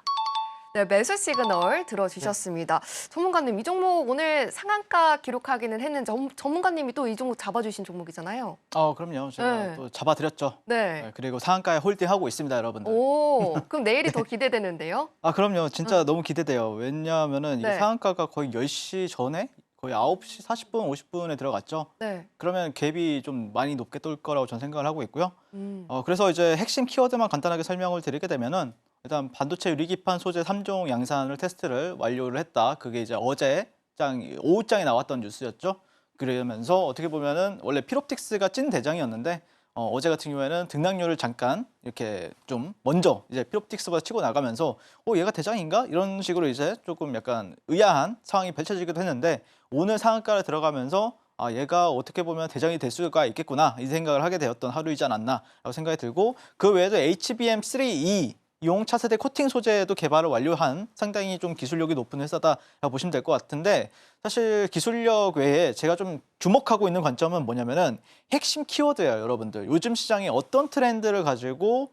네, 매수 시그널 들어주셨습니다. 전문가님, 이 종목 오늘 상한가 기록하기는 했는데 전문가님이 또 이 종목 잡아주신 종목이잖아요. 그럼요. 제가 또 잡아드렸죠. 네. 그리고 상한가에 홀딩하고 있습니다, 여러분들. 오, 그럼 내일이 더 기대되는데요? 그럼요. 진짜 너무 기대돼요. 왜냐하면은 네. 이 상한가가 거의 10시 전에 거의 9시 40분, 50분에 들어갔죠. 네. 그러면 갭이 좀 많이 높게 뜰 거라고 저는 생각을 하고 있고요. 그래서 이제 핵심 키워드만 간단하게 설명을 드리게 되면은 일단 반도체 유리기판 소재 3종 양산을 테스트를 완료를 했다. 그게 이제 어제 오후장에 나왔던 뉴스였죠. 그러면서 어떻게 보면은 원래 피롭틱스가 찐 대장이었는데 어제 같은 경우에는 등락률을 잠깐 이렇게 좀 먼저 이제 피롭틱스보다 치고 나가면서 얘가 대장인가? 이런 식으로 이제 조금 약간 의아한 상황이 펼쳐지기도 했는데 오늘 상한가를 들어가면서 얘가 어떻게 보면 대장이 될 수가 있겠구나 이 생각을 하게 되었던 하루이지 않았나라고 생각이 들고 그 외에도 HBM3E 용 차세대 코팅 소재도 개발을 완료한 상당히 좀 기술력이 높은 회사다라고 보시면 될 것 같은데 사실 기술력 외에 제가 좀 주목하고 있는 관점은 뭐냐면은 핵심 키워드예요, 여러분들. 요즘 시장에 어떤 트렌드를 가지고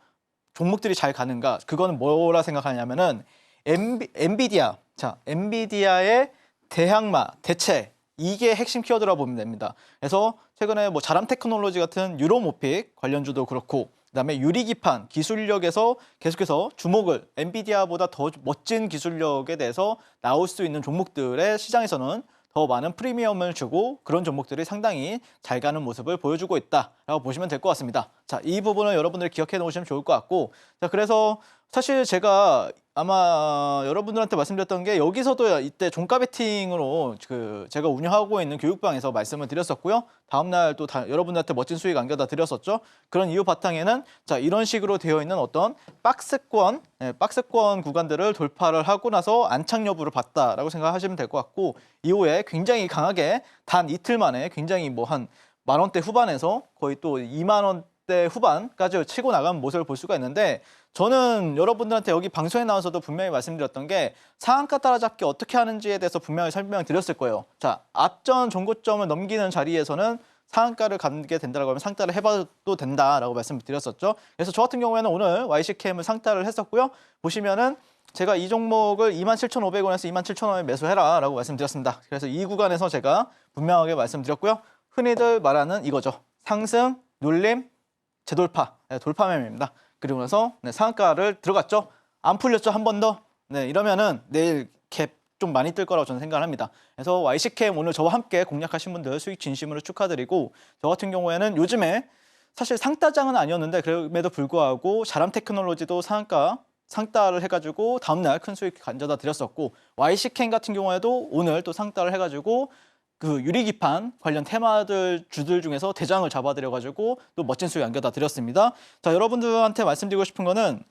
종목들이 잘 가는가? 그거는 뭐라 생각하냐면은 엔비디아. 자, 엔비디아의 대항마, 대체 이게 핵심 키워드라고 보면 됩니다. 그래서 최근에 뭐 자람 테크놀로지 같은 유로모픽 관련주도 그렇고 그다음에 유리기판 기술력에서 계속해서 주목을 엔비디아보다 더 멋진 기술력에 대해서 나올 수 있는 종목들의 시장에서는 더 많은 프리미엄을 주고 그런 종목들이 상당히 잘 가는 모습을 보여주고 있다라고 보시면 될 것 같습니다. 자, 이 부분을 여러분들이 기억해 놓으시면 좋을 것 같고 자, 그래서 사실 제가 아마 여러분들한테 말씀드렸던 게 여기서도 이때 종가 베팅으로 제가 운영하고 있는 교육방에서 말씀을 드렸었고요. 다음날 또 여러분들한테 멋진 수익 안겨다 드렸었죠. 그런 이유 바탕에는 자 이런 식으로 되어 있는 어떤 박스권 구간들을 돌파를 하고 나서 안착 여부를 봤다라고 생각하시면 될 것 같고 이후에 굉장히 강하게 단 이틀 만에 굉장히 뭐 한 10,000원대 후반에서 거의 또 20,000원대 후반까지 치고 나간 모습을 볼 수가 있는데 저는 여러분들한테 여기 방송에 나와서도 분명히 말씀드렸던 게 상한가 따라잡기 어떻게 하는지에 대해서 분명히 설명드렸을 거예요. 자, 앞전 종고점을 넘기는 자리에서는 상한가를 갖게 된다고 하면 상따를 해봐도 된다라고 말씀을 드렸었죠. 그래서 저 같은 경우에는 오늘 YC캠을 상따를 했었고요. 보시면은 제가 이 종목을 27,500원에서 27,000원에 매수해라 라고 말씀드렸습니다. 그래서 이 구간에서 제가 분명하게 말씀드렸고요. 흔히들 말하는 이거죠. 상승, 눌림, 재돌파, 돌파 매매입니다. 그리고 나서 상한가를 들어갔죠. 안 풀렸죠. 한 번 더. 이러면은 내일 갭 좀 많이 뜰 거라고 저는 생각을 합니다. 그래서 YC캠 오늘 저와 함께 공략하신 분들 수익 진심으로 축하드리고 저 같은 경우에는 요즘에 사실 상따장은 아니었는데 그럼에도 불구하고 자람 테크놀로지도 상따를 해가지고 다음날 큰 수익 가져다 드렸었고 YC캠 같은 경우에도 오늘 또 상따를 해가지고 그 유리기판 관련 테마들 주들 중에서 대장을 잡아드려가지고 또 멋진 수익 안겨다 드렸습니다. 자, 여러분들한테 말씀드리고 싶은 거는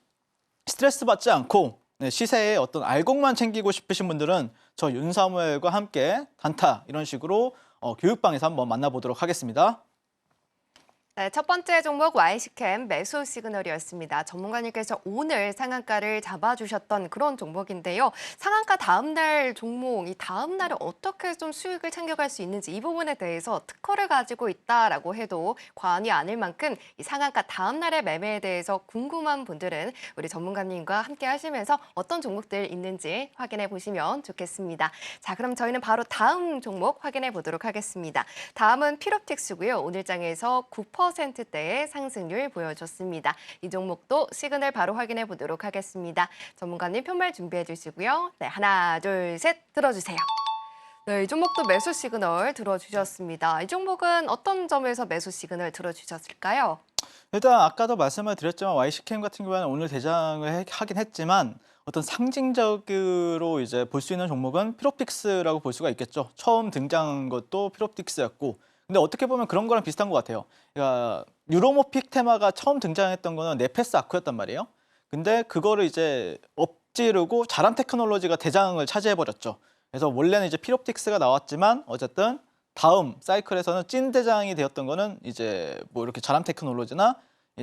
스트레스 받지 않고 시세의 어떤 알곡만 챙기고 싶으신 분들은 저 윤사무엘과 함께 단타 이런 식으로 교육방에서 한번 만나보도록 하겠습니다. 네, 첫 번째 종목 YC캠 매수 시그널이었습니다. 전문가님께서 오늘 상한가를 잡아주셨던 그런 종목인데요. 상한가 다음 날 종목, 이 다음 날에 어떻게 좀 수익을 챙겨갈 수 있는지 이 부분에 대해서 특허를 가지고 있다라고 해도 과언이 아닐 만큼 이 상한가 다음 날의 매매에 대해서 궁금한 분들은 우리 전문가님과 함께 하시면서 어떤 종목들 있는지 확인해 보시면 좋겠습니다. 자, 그럼 저희는 바로 다음 종목 확인해 보도록 하겠습니다. 다음은 피롭틱스고요. 오늘 장에서 9%대의 상승률 보여줬습니다. 이 종목도 시그널 바로 확인해 보도록 하겠습니다. 전문가님 편말 준비해 주시고요. 네, 하나, 둘, 셋 들어주세요. 네, 이 종목도 매수 시그널 들어주셨습니다. 이 종목은 어떤 점에서 매수 시그널 들어주셨을까요? 일단 아까도 말씀을 드렸지만 YC캠 같은 경우에는 오늘 대장을 하긴 했지만 어떤 상징적으로 이제 볼 수 있는 종목은 피롭틱스라고 볼 수가 있겠죠. 처음 등장한 것도 피롭틱스였고 근데 어떻게 보면 그런 거랑 비슷한 것 같아요. 그러니까 유로모픽 테마가 처음 등장했던 거는 네페스 아쿠였단 말이에요. 근데 그거를 이제 엎지르고 자람 테크놀로지가 대장을 차지해버렸죠. 그래서 원래는 이제 피롭틱스가 나왔지만 어쨌든 다음 사이클에서는 찐 대장이 되었던 거는 이제 뭐 이렇게 자람 테크놀로지나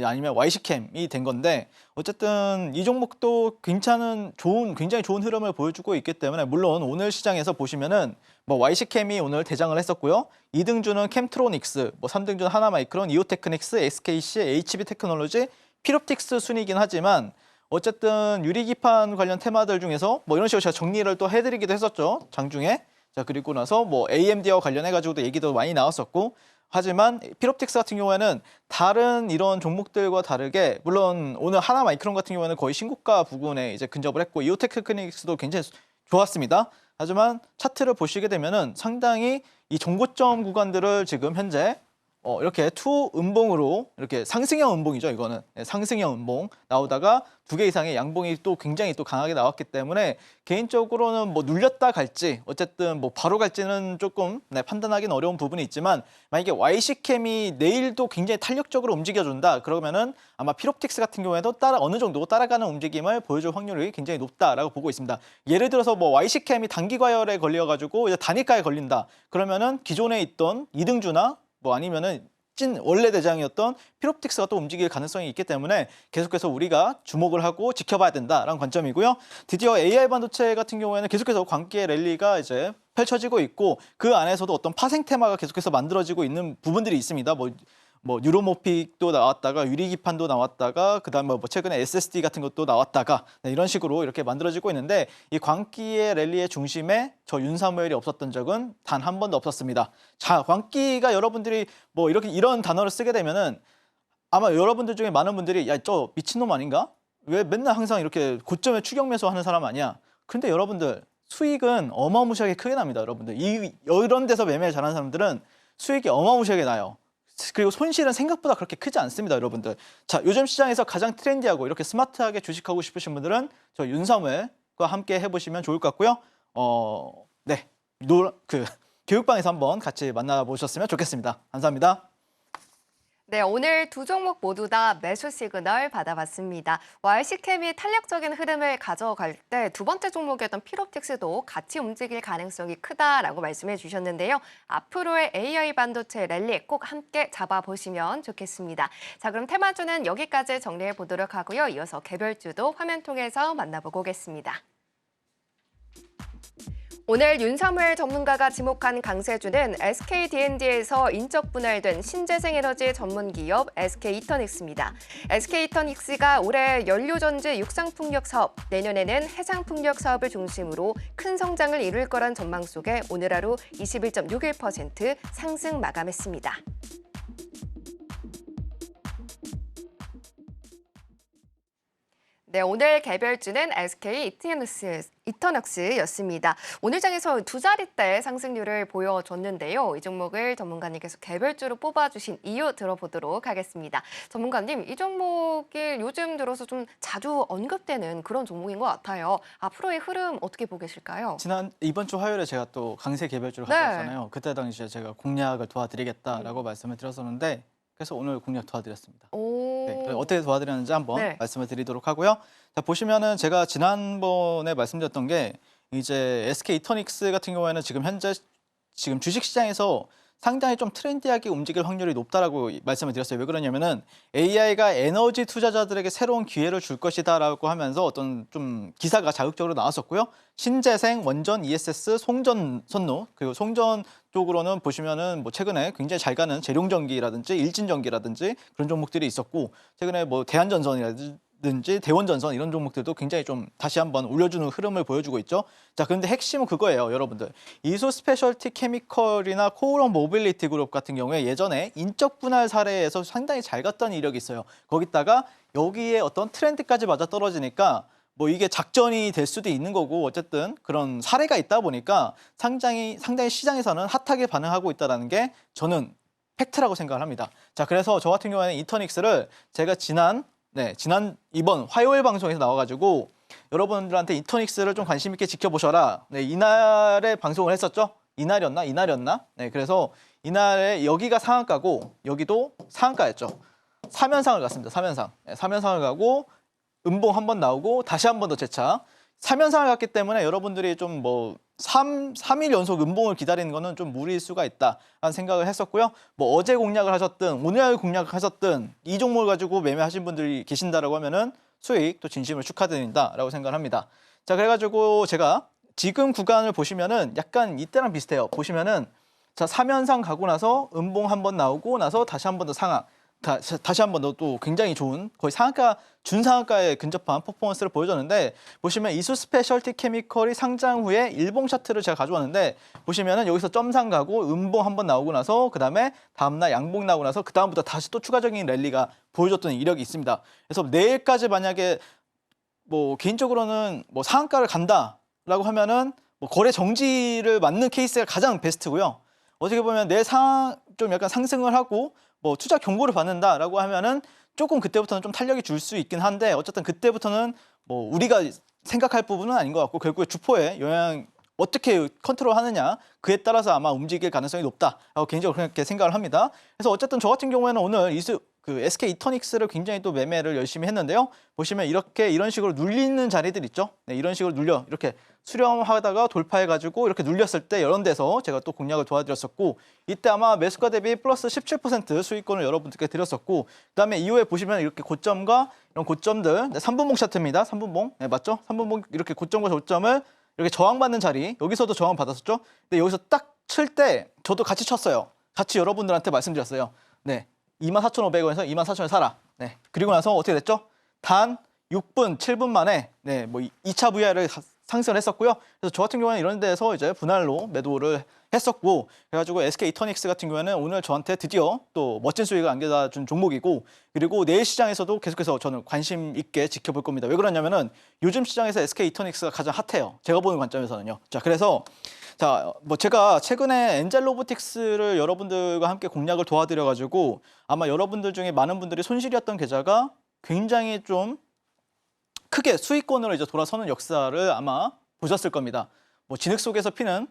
아니면 YC캠이 된 건데 어쨌든 이 종목도 굉장히 좋은 흐름을 보여주고 있기 때문에 물론 오늘 시장에서 보시면은 뭐 YC캠이 오늘 대장을 했었고요. 2등주는 캠트로닉스, 뭐 3등주는 하나마이크론, 이오테크닉스, SKC, HB테크놀로지, 피롭틱스 순이긴 하지만 어쨌든 유리기판 관련 테마들 중에서 뭐 이런 식으로 제가 정리를 또 해드리기도 했었죠. 장중에. 자, 그리고 나서 뭐 AMD와 관련해가지고도 얘기도 많이 나왔었고 하지만 피롭틱스 같은 경우에는 다른 이런 종목들과 다르게 물론 오늘 하나마이크론 같은 경우에는 거의 신고가 부근에 이제 근접을 했고 이오테크닉스도 굉장히 좋았습니다. 하지만 차트를 보시게 되면은 상당히 이 정고점 구간들을 지금 현재 이렇게 투 음봉으로 이렇게 상승형 음봉이죠. 이거는 상승형 음봉 나오다가 2개 이상의 양봉이 또 굉장히 또 강하게 나왔기 때문에 개인적으로는 뭐 눌렸다 갈지 어쨌든 뭐 바로 갈지는 조금 판단하기는 어려운 부분이 있지만 만약에 YC캠이 내일도 굉장히 탄력적으로 움직여준다 그러면은 아마 피롭틱스 같은 경우에도 어느 정도 따라가는 움직임을 보여줄 확률이 굉장히 높다라고 보고 있습니다. 예를 들어서 뭐 YC캠이 단기 과열에 걸려가지고 이제 단일가에 걸린다 그러면은 기존에 있던 2등주나 뭐 아니면은 원래 대장이었던 피롭틱스가 또 움직일 가능성이 있기 때문에 계속해서 우리가 주목을 하고 지켜봐야 된다라는 관점이고요. 드디어 AI 반도체 같은 경우에는 계속해서 광기의 랠리가 이제 펼쳐지고 있고 그 안에서도 어떤 파생 테마가 계속해서 만들어지고 있는 부분들이 있습니다. 뭐 유로모픽도 나왔다가 유리기판도 나왔다가 그다음에 뭐 최근에 SSD 같은 것도 나왔다가 이런 식으로 이렇게 만들어지고 있는데 이 광기의 랠리의 중심에 저 윤사무엘이 없었던 적은 단 한 번도 없었습니다. 자, 광기가 여러분들이 뭐 이런 단어를 쓰게 되면은 아마 여러분들 중에 많은 분들이 야, 저 미친놈 아닌가? 왜 맨날 항상 이렇게 고점에 추격 매수하는 사람 아니야? 근데 여러분들 수익은 어마무시하게 크게 납니다. 여러분들 이런 데서 매매 잘하는 사람들은 수익이 어마무시하게 나요. 그리고 손실은 생각보다 그렇게 크지 않습니다, 여러분들. 자, 요즘 시장에서 가장 트렌디하고 이렇게 스마트하게 주식하고 싶으신 분들은 저 윤사무엘과 함께 해보시면 좋을 것 같고요. 네, 교육방에서 한번 같이 만나보셨으면 좋겠습니다. 감사합니다. 네, 오늘 두 종목 모두 다 매수 시그널 받아봤습니다. YC캠이 탄력적인 흐름을 가져갈 때 두 번째 종목이었던 피롭틱스도 같이 움직일 가능성이 크다라고 말씀해 주셨는데요. 앞으로의 AI 반도체 랠리 꼭 함께 잡아보시면 좋겠습니다. 자, 그럼 테마주는 여기까지 정리해 보도록 하고요. 이어서 개별주도 화면 통해서 만나보고 오겠습니다. 오늘 윤사무엘 전문가가 지목한 강세주는 SKD&D에서 인적 분할된 신재생에너지 전문기업 SK이터닉스입니다. SK이터닉스가 올해 연료전지 육상풍력 사업, 내년에는 해상풍력 사업을 중심으로 큰 성장을 이룰 거란 전망 속에 오늘 하루 21.61% 상승 마감했습니다. 네, 오늘 개별주는 SK 이터넉스였습니다. 오늘 장에서 두 자릿대 상승률을 보여줬는데요. 이 종목을 전문가님께서 개별주로 뽑아주신 이유 들어보도록 하겠습니다. 전문가님, 이 종목이 요즘 들어서 좀 자주 언급되는 그런 종목인 것 같아요. 앞으로의 흐름 어떻게 보고 계실까요? 이번 주 화요일에 제가 또 강세 개별주를 네. 하셨잖아요. 그때 당시에 제가 공략을 도와드리겠다라고 말씀을 드렸었는데 그래서 오늘 공략 도와드렸습니다. 네, 어떻게 도와드렸는지 한번 네. 말씀을 드리도록 하고요. 자, 보시면은 제가 지난번에 말씀드렸던 게 이제 SK 이터닉스 같은 경우에는 지금 현재 주식 시장에서 상당히 좀 트렌디하게 움직일 확률이 높다라고 말씀을 드렸어요. 왜 그러냐면은 AI가 에너지 투자자들에게 새로운 기회를 줄 것이다라고 하면서 어떤 좀 기사가 자극적으로 나왔었고요. 신재생, 원전, ESS, 송전 선로 그리고 송전 쪽으로는 보시면은 뭐 최근에 굉장히 잘 가는 재룡전기라든지 일진전기라든지 그런 종목들이 있었고 최근에 뭐 대한전선이라든지 대원전선 이런 종목들도 굉장히 좀 다시 한번 올려주는 흐름을 보여주고 있죠. 자, 그런데 핵심은 그거예요, 여러분들. 이수 스페셜티 케미컬이나 코오롱 모빌리티 그룹 같은 경우에 예전에 인적 분할 사례에서 상당히 잘 갔던 이력이 있어요. 거기다가 여기에 어떤 트렌드까지 맞아 떨어지니까 뭐 이게 작전이 될 수도 있는 거고 어쨌든 그런 사례가 있다 보니까 상당히 시장에서는 핫하게 반응하고 있다는 게 저는 팩트라고 생각을 합니다. 자, 그래서 저 같은 경우에는 이터닉스를 제가 이번 화요일 방송에서 나와가지고 여러분들한테 이터닉스를 좀 관심 있게 지켜보셔라. 네, 이날에 방송을 했었죠. 이날이었나? 네, 그래서 이날에 여기가 상한가고 여기도 상한가였죠. 3연상을 갔습니다. 3연상. 네, 3연상을 가고 음봉 한 번 나오고 다시 한 번 더 재차 3연상을 갔기 때문에 여러분들이 좀 뭐 3일 연속 음봉을 기다리는 거는 좀 무리일 수가 있다라는 생각을 했었고요. 뭐 어제 공략을 하셨든 오늘 공략을 하셨든 이 종목을 가지고 매매하신 분들이 계신다라고 하면은 수익 또 진심으로 축하드린다라고 생각을 합니다. 자, 그래가지고 제가 지금 구간을 보시면은 약간 이때랑 비슷해요. 보시면은 자, 3연상 가고 나서 음봉 한 번 나오고 나서 다시 한 번 더 상향. 다시 한 번 더 또 굉장히 좋은 거의 상한가 준상한가에 근접한 퍼포먼스를 보여줬는데 보시면 이수 스페셜티 케미컬이 상장 후에 일봉 차트를 제가 가져왔는데 보시면은 여기서 점상 가고 음봉 한 번 나오고 나서 그다음에 다음날 양봉 나오고 나서 그다음부터 다시 또 추가적인 랠리가 보여줬던 이력이 있습니다. 그래서 내일까지 만약에 뭐 개인적으로는 뭐 상한가를 간다라고 하면은 뭐 거래 정지를 맞는 케이스가 가장 베스트고요. 어떻게 보면 내일 좀 약간 상승을 하고 뭐 투자 경고를 받는다라고 하면은 조금 그때부터는 좀 탄력이 줄 수 있긴 한데 어쨌든 그때부터는 뭐 우리가 생각할 부분은 아닌 것 같고 결국에 주포의 영향 어떻게 컨트롤하느냐 그에 따라서 아마 움직일 가능성이 높다라고 개인적으로 그렇게 생각을 합니다. 그래서 어쨌든 저 같은 경우에는 오늘 SK 이터닉스를 굉장히 또 매매를 열심히 했는데요. 보시면 이런 식으로 눌리는 자리들 있죠. 네, 이런 식으로 이렇게 수렴하다가 돌파해가지고 이렇게 눌렸을 때 이런 데서 제가 또 공략을 도와드렸었고 이때 아마 매수가 대비 플러스 17% 수익권을 여러분들께 드렸었고 그다음에 이후에 보시면 이렇게 고점과 이런 고점들 3분봉 차트입니다. 3분봉 네, 맞죠? 3분봉 이렇게 고점과 저점을 이렇게 저항받는 자리 여기서도 저항 받았었죠. 근데 여기서 딱 칠 때 저도 같이 쳤어요. 같이 여러분들한테 말씀드렸어요. 네, 24,500원에서 24,000원 사라. 네, 그리고 나서 어떻게 됐죠? 단 6분, 7분 만에 뭐 2차 VR을 상승을 했었고요. 그래서 저 같은 경우는 이런 데서 이제 분할로 매도를 했었고 그래가지고 SK 이터닉스 같은 경우에는 오늘 저한테 드디어 또 멋진 수익을 안겨다 준 종목이고 그리고 내일 시장에서도 계속해서 저는 관심 있게 지켜볼 겁니다. 왜 그러냐면은 요즘 시장에서 SK 이터닉스가 가장 핫해요. 제가 보는 관점에서는요. 자, 그래서 뭐 제가 최근에 엔젤 로보틱스를 여러분들과 함께 공략을 도와드려가지고 아마 여러분들 중에 많은 분들이 손실이었던 계좌가 굉장히 좀 크게 수익권으로 이제 돌아서는 역사를 아마 보셨을 겁니다. 뭐 진흙 속에서 피는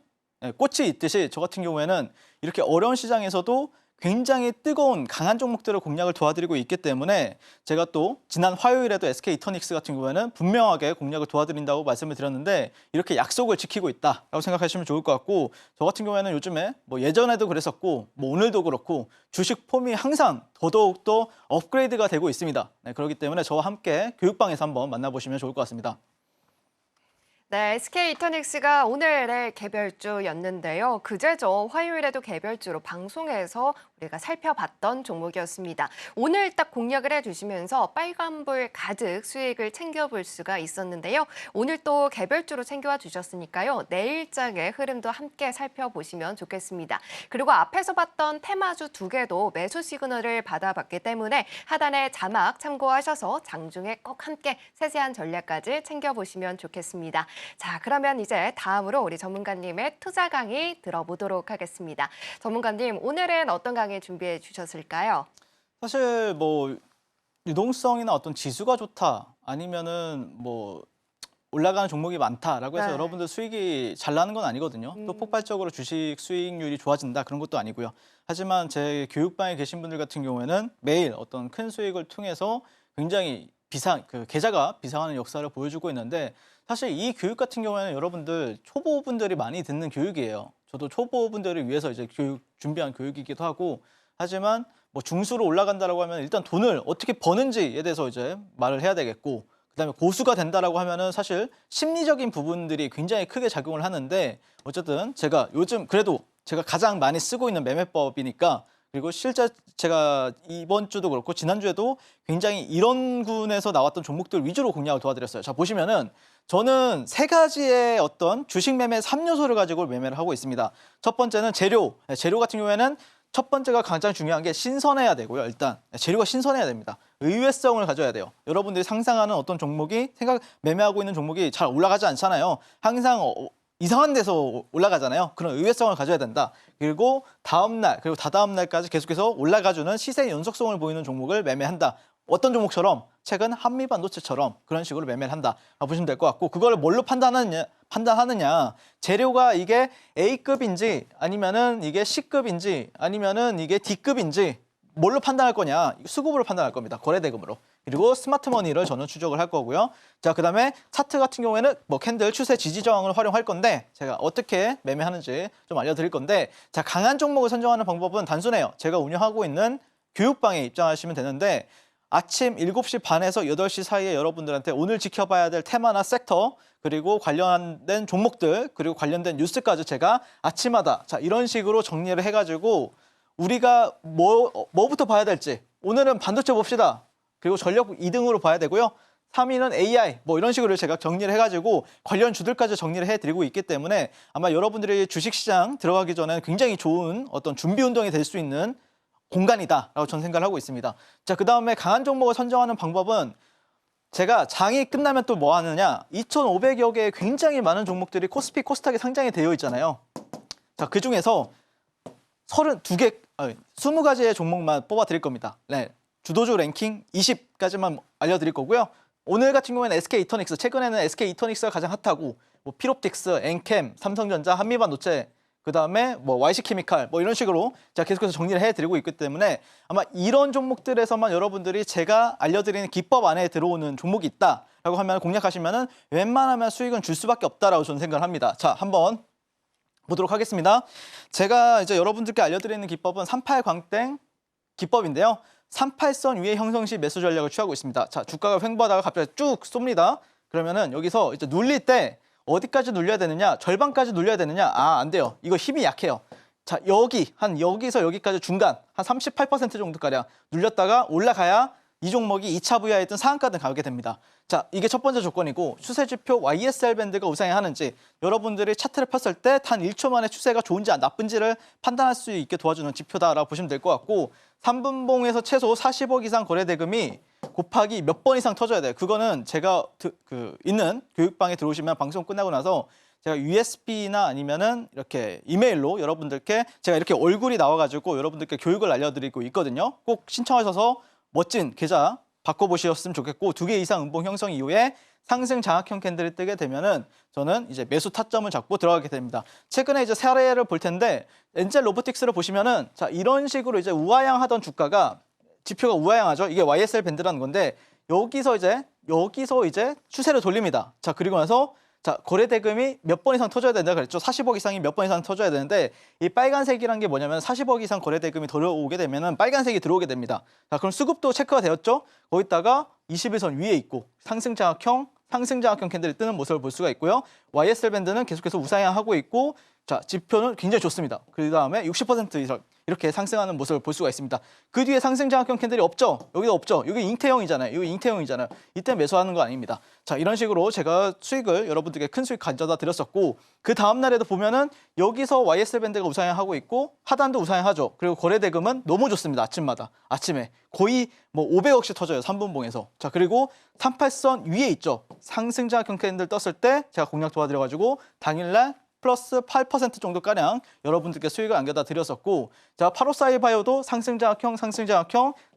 꽃이 있듯이 저 같은 경우에는 이렇게 어려운 시장에서도 굉장히 뜨거운 강한 종목들을 공략을 도와드리고 있기 때문에 제가 또 지난 화요일에도 SK 이터닉스 같은 경우에는 분명하게 공략을 도와드린다고 말씀을 드렸는데 이렇게 약속을 지키고 있다라고 생각하시면 좋을 것 같고 저 같은 경우에는 요즘에 뭐 예전에도 그랬었고 뭐 오늘도 그렇고 주식 폼이 항상 더더욱더 업그레이드가 되고 있습니다. 네, 그렇기 때문에 저와 함께 교육방에서 한번 만나보시면 좋을 것 같습니다. 네, SK 이터닉스가 오늘의 개별주였는데요. 그제죠. 화요일에도 개별주로 방송에서 우리가 살펴봤던 종목이었습니다. 오늘 딱 공략을 해주시면서 빨간불 가득 수익을 챙겨볼 수가 있었는데요. 오늘 또 개별주로 챙겨와 주셨으니까요. 내일장의 흐름도 함께 살펴보시면 좋겠습니다. 그리고 앞에서 봤던 테마주 2개도 매수 시그널을 받아봤기 때문에 하단의 자막 참고하셔서 장중에 꼭 함께 세세한 전략까지 챙겨보시면 좋겠습니다. 자, 그러면 이제 다음으로 우리 전문가님의 투자 강의 들어보도록 하겠습니다. 전문가님, 오늘은 어떤 강의 준비해 주셨을까요? 사실 뭐 유동성이나 어떤 지수가 좋다 아니면은 뭐 올라가는 종목이 많다라고 해서 네. 여러분들 수익이 잘 나는 건 아니거든요. 또 폭발적으로 주식 수익률이 좋아진다 그런 것도 아니고요. 하지만 제 교육방에 계신 분들 같은 경우에는 매일 어떤 큰 수익을 통해서 굉장히 계좌가 비상하는 역사를 보여주고 있는데 사실 이 교육 같은 경우에는 여러분들 초보분들이 많이 듣는 교육이에요. 저도 초보분들을 위해서 이제 준비한 교육이기도 하고 하지만 뭐 중수로 올라간다라고 하면 일단 돈을 어떻게 버는지에 대해서 이제 말을 해야 되겠고 그다음에 고수가 된다라고 하면은 사실 심리적인 부분들이 굉장히 크게 작용을 하는데 어쨌든 제가 요즘 그래도 제가 가장 많이 쓰고 있는 매매법이니까 그리고 실제 제가 이번 주도 그렇고 지난주에도 굉장히 이런 군에서 나왔던 종목들 위주로 공략을 도와드렸어요. 자, 보시면은 저는 3가지의 어떤 주식 매매 3요소를 가지고 매매를 하고 있습니다. 첫 번째는 재료. 재료 같은 경우에는 첫 번째가 가장 중요한 게 신선해야 되고요. 일단 재료가 신선해야 됩니다. 의외성을 가져야 돼요. 여러분들이 상상하는 어떤 종목이 매매하고 있는 종목이 잘 올라가지 않잖아요. 항상 이상한 데서 올라가잖아요. 그런 의외성을 가져야 된다. 그리고 다음날 그리고 다다음 날까지 계속해서 올라가주는 시세 연속성을 보이는 종목을 매매한다. 어떤 종목처럼 최근 한미반도체처럼 그런 식으로 매매를 한다. 보시면 될 것 같고 그거를 뭘로 판단하느냐. 재료가 이게 A급인지 아니면은 이게 C급인지 아니면은 이게 D급인지 뭘로 판단할 거냐. 수급으로 판단할 겁니다. 거래대금으로. 그리고 스마트머니를 저는 추적을 할 거고요. 자, 그다음에 차트 같은 경우에는 뭐 캔들 추세 지지 저항을 활용할 건데 제가 어떻게 매매하는지 좀 알려드릴 건데 자, 강한 종목을 선정하는 방법은 단순해요. 제가 운영하고 있는 교육방에 입장하시면 되는데 아침 7시 반에서 8시 사이에 여러분들한테 오늘 지켜봐야 될 테마나 섹터 그리고 관련된 종목들 그리고 관련된 뉴스까지 제가 아침마다 자 이런 식으로 정리를 해가지고 우리가 뭐부터 봐야 될지 오늘은 반도체 봅시다. 그리고 전력 2등으로 봐야 되고요. 3위는 AI 뭐 이런 식으로 제가 정리를 해가지고 관련 주들까지 정리를 해드리고 있기 때문에 아마 여러분들이 주식시장 들어가기 전에 굉장히 좋은 어떤 준비 운동이 될 수 있는 공간이다라고 저는 생각을 하고 있습니다. 자, 그다음에 강한 종목을 선정하는 방법은 제가 장이 끝나면 또 뭐 하느냐 2,500여 개의 굉장히 많은 종목들이 코스피 코스닥에 상장이 되어 있잖아요. 자, 그중에서 20가지의 종목만 뽑아 드릴 겁니다. 네, 주도주 랭킹 20까지만 알려드릴 거고요. 오늘 같은 경우에는 SK이터닉스, 최근에는 SK이터닉스가 가장 핫하고 뭐 피롭틱스, 엔캠, 삼성전자, 한미반도체 그다음에 뭐 YC케미칼 뭐 이런 식으로 제가 계속해서 정리를 해드리고 있기 때문에 아마 이런 종목들에서만 여러분들이 제가 알려드리는 기법 안에 들어오는 종목이 있다라고 하면 공략하시면은 웬만하면 수익은 줄 수밖에 없다라고 저는 생각을 합니다. 자, 한번 보도록 하겠습니다. 제가 이제 여러분들께 알려드리는 기법은 38광땡 기법인데요. 38선 위에 형성 시 매수 전략을 취하고 있습니다. 자, 주가가 횡보하다가 갑자기 쭉 쏩니다. 그러면은 여기서 이제 눌릴 때 어디까지 눌려야 되느냐? 절반까지 눌려야 되느냐? 안 돼요. 이거 힘이 약해요. 자, 여기서 여기까지 중간 한 38% 정도가량 눌렸다가 올라가야 이 종목이 2차 부야에 있던 상한가든 가게 됩니다. 자, 이게 첫 번째 조건이고 추세지표 YSL 밴드가 우상향하는지 여러분들이 차트를 폈을 때 단 1초 만에 추세가 좋은지 나쁜지를 판단할 수 있게 도와주는 지표다라고 보시면 될 것 같고 3분봉에서 최소 40억 이상 거래대금이 곱하기 몇 번 이상 터져야 돼요. 그거는 제가 있는 교육방에 들어오시면 방송 끝나고 나서 제가 USB나 아니면은 이렇게 이메일로 여러분들께 제가 이렇게 얼굴이 나와가지고 여러분들께 교육을 알려드리고 있거든요. 꼭 신청하셔서 멋진 계좌 바꿔보셨으면 좋겠고 2개 이상 음봉 형성 이후에 상승 장악형 캔들이 뜨게 되면은 저는 이제 매수 타점을 잡고 들어가게 됩니다. 최근에 이제 사례를 볼 텐데 엔젤 로보틱스를 보시면은 자 이런 식으로 이제 우하향하던 주가가 지표가 우하향하죠. 이게 YSL 밴드라는 건데 여기서 이제 추세를 돌립니다. 자 그리고 나서 자 거래 대금이 몇 번 이상 터져야 된다 그랬죠. 40억 이상이 몇 번 이상 터져야 되는데 이 빨간색이란 게 뭐냐면 40억 이상 거래 대금이 들어오게 되면은 빨간색이 들어오게 됩니다. 자 그럼 수급도 체크가 되었죠. 거기다가 21선 위에 있고 상승 장악형 캔들이 뜨는 모습을 볼 수가 있고요. YSL 밴드는 계속해서 우상향하고 있고 자, 지표는 굉장히 좋습니다. 그 다음에 60% 이상 이렇게 상승하는 모습을 볼 수가 있습니다. 그 뒤에 상승장악형 캔들이 없죠? 여기도 없죠? 여기 잉태형이잖아요. 여기 잉태형이잖아요. 이때 매수하는 거 아닙니다. 자, 이런 식으로 제가 수익을 여러분들께 큰 수익 가져다 드렸었고 그 다음 날에도 보면은 여기서 YSL 밴드가 우상향하고 있고 하단도 우상향하죠. 그리고 거래대금은 너무 좋습니다. 아침에 거의 뭐 500억씩 터져요. 3분봉에서. 자, 그리고 38선 위에 있죠. 상승장악형 캔들 떴을 때 제가 공략 도와드려가지고 당일날 플러스 8% 정도가량 여러분들께 수익을 안겨다 드렸었고 자, 8542바이오도 상승장악형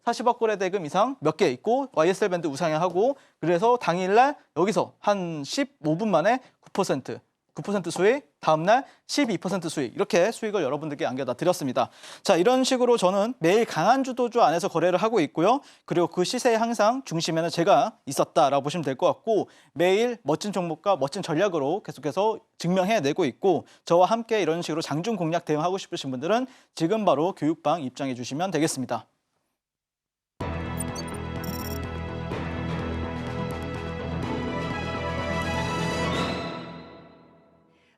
40억 거래 대금 이상 몇 개 있고 YSL 밴드 우상향하고 그래서 당일날 여기서 한 15분 만에 9% 수익, 다음날 12% 수익 이렇게 수익을 여러분들께 안겨다 드렸습니다. 자, 이런 식으로 저는 매일 강한 주도주 안에서 거래를 하고 있고요. 그리고 그 시세에 항상 중심에는 제가 있었다라고 보시면 될 것 같고 매일 멋진 종목과 멋진 전략으로 계속해서 증명해내고 있고 저와 함께 이런 식으로 장중 공략 대응하고 싶으신 분들은 지금 바로 교육방 입장해 주시면 되겠습니다.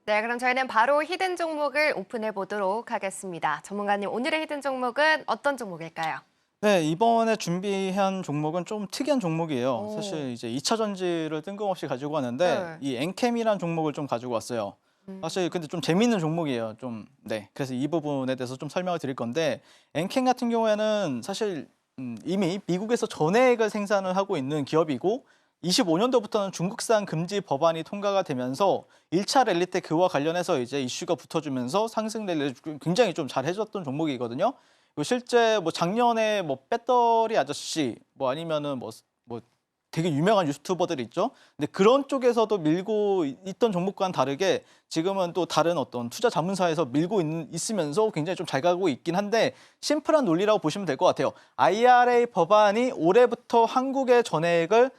네, 그럼 저희는 바로 히든 종목을 오픈해 보도록 하겠습니다. 전문가님, 오늘의 히든 종목은 어떤 종목일까요? 네, 이번에 준비한 종목은 좀 특이한 종목이에요. 오. 사실 이제 2차 전지를 뜬금없이 가지고 왔는데 네. 이 엔캠이라는 종목을 좀 가지고 왔어요. 사실 근데 좀 재미있는 종목이에요. 좀 네. 그래서 이 부분에 대해서 좀 설명을 드릴 건데 엔캠 같은 경우에는 사실 이미 미국에서 전해액을 생산을 하고 있는 기업이고 25년도부터는 중국산 금지 법안이 통과가 되면서 1차 랠리 때 그와 관련해서 이제 이슈가 붙어주면서 상승 랠리를 굉장히 좀 잘 해줬던 종목이거든요. 그리고 실제 뭐 작년에 뭐 배터리 아저씨 뭐 아니면은 뭐 되게 유명한 유튜버들이 있죠. 근데 그런 쪽에서도 밀고 있던 종목과는 다르게 지금은 또 다른 어떤 투자 자문사에서 밀고 있으면서 굉장히 좀 잘 가고 있긴 한데 심플한 논리라고 보시면 될 것 같아요. IRA 법안이 올해부터 한국의 전해액을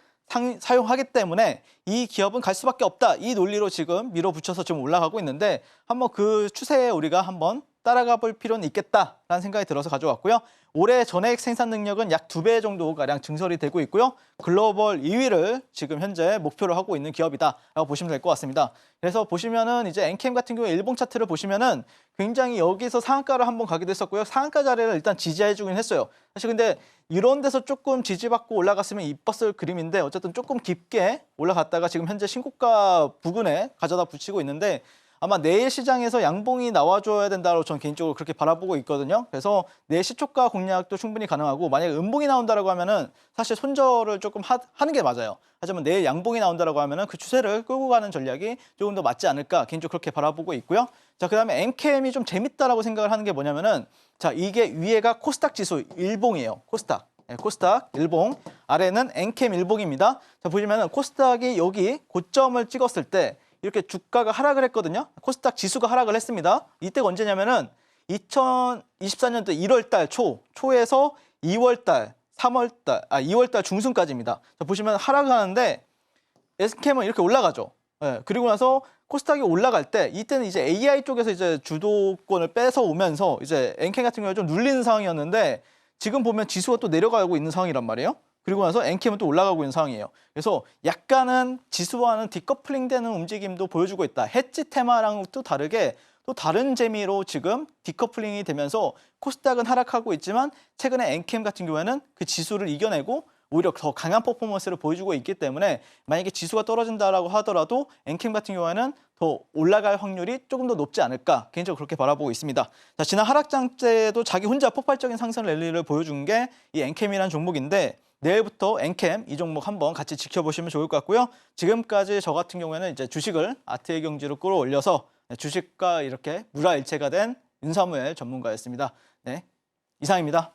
사용하기 때문에 이 기업은 갈 수밖에 없다. 이 논리로 지금 밀어붙여서 지금 올라가고 있는데 한번 그 추세에 우리가 한번 따라가 볼 필요는 있겠다라는 생각이 들어서 가져왔고요. 올해 전해액 생산 능력은 약 2배 정도가량 증설이 되고 있고요. 글로벌 2위를 지금 현재 목표로 하고 있는 기업이다라고 보시면 될 것 같습니다. 그래서 보시면은 이제 엔캠 같은 경우에 일봉 차트를 보시면은 굉장히 여기서 상한가를 한번 가기도 했었고요. 상한가 자리를 일단 지지해주긴 했어요. 사실 근데 이런 데서 조금 지지받고 올라갔으면 이뻤을 그림인데 어쨌든 조금 깊게 올라갔다가 지금 현재 신고가 부근에 가져다 붙이고 있는데 아마 내일 시장에서 양봉이 나와줘야 된다고 저는 개인적으로 그렇게 바라보고 있거든요. 그래서 내일 시초가 공략도 충분히 가능하고 만약에 음봉이 나온다라고 하면은 사실 손절을 조금 하는 게 맞아요. 하지만 내일 양봉이 나온다라고 하면은 그 추세를 끌고 가는 전략이 조금 더 맞지 않을까 개인적으로 그렇게 바라보고 있고요. 자, 그다음에 엔캠이 좀 재밌다라고 생각을 하는 게 뭐냐면은 자, 이게 위에가 코스닥 지수 일봉이에요. 코스닥. 네, 코스닥 일봉, 아래는 엔캠 일봉입니다. 자, 보시면은 코스닥이 여기 고점을 찍었을 때 이렇게 주가가 하락을 했거든요. 코스닥 지수가 하락을 했습니다. 이때가 언제냐면은 2024년도 1월 달 초에서 2월 달, 2월 달 중순까지입니다. 자, 보시면 하락을 하는데 엔캠은 이렇게 올라가죠. 네, 그리고 나서 코스닥이 올라갈 때 이때는 이제 AI 쪽에서 이제 주도권을 뺏어 오면서 이제 엔캠 같은 경우에 좀 눌리는 상황이었는데 지금 보면 지수가 또 내려가고 있는 상황이란 말이에요. 그리고 나서 엔캠은 또 올라가고 있는 상황이에요. 그래서 약간은 지수와는 디커플링 되는 움직임도 보여주고 있다. 해지 테마랑 또 다르게 또 다른 재미로 지금 디커플링이 되면서 코스닥은 하락하고 있지만 최근에 엔캠 같은 경우에는 그 지수를 이겨내고 오히려 더 강한 퍼포먼스를 보여주고 있기 때문에 만약에 지수가 떨어진다라고 하더라도 엔캠 같은 경우에는 더 올라갈 확률이 조금 더 높지 않을까 개인적으로 그렇게 바라보고 있습니다. 자, 지난 하락장 때도 자기 혼자 폭발적인 상승 랠리를 보여준 게 이 엔캠이라는 종목인데 내일부터 엔캠 이 종목 한번 같이 지켜보시면 좋을 것 같고요. 지금까지 저 같은 경우에는 이제 주식을 아트의 경지로 끌어올려서 주식과 이렇게 물화일체가 된 윤사무엘 전문가였습니다. 네, 이상입니다.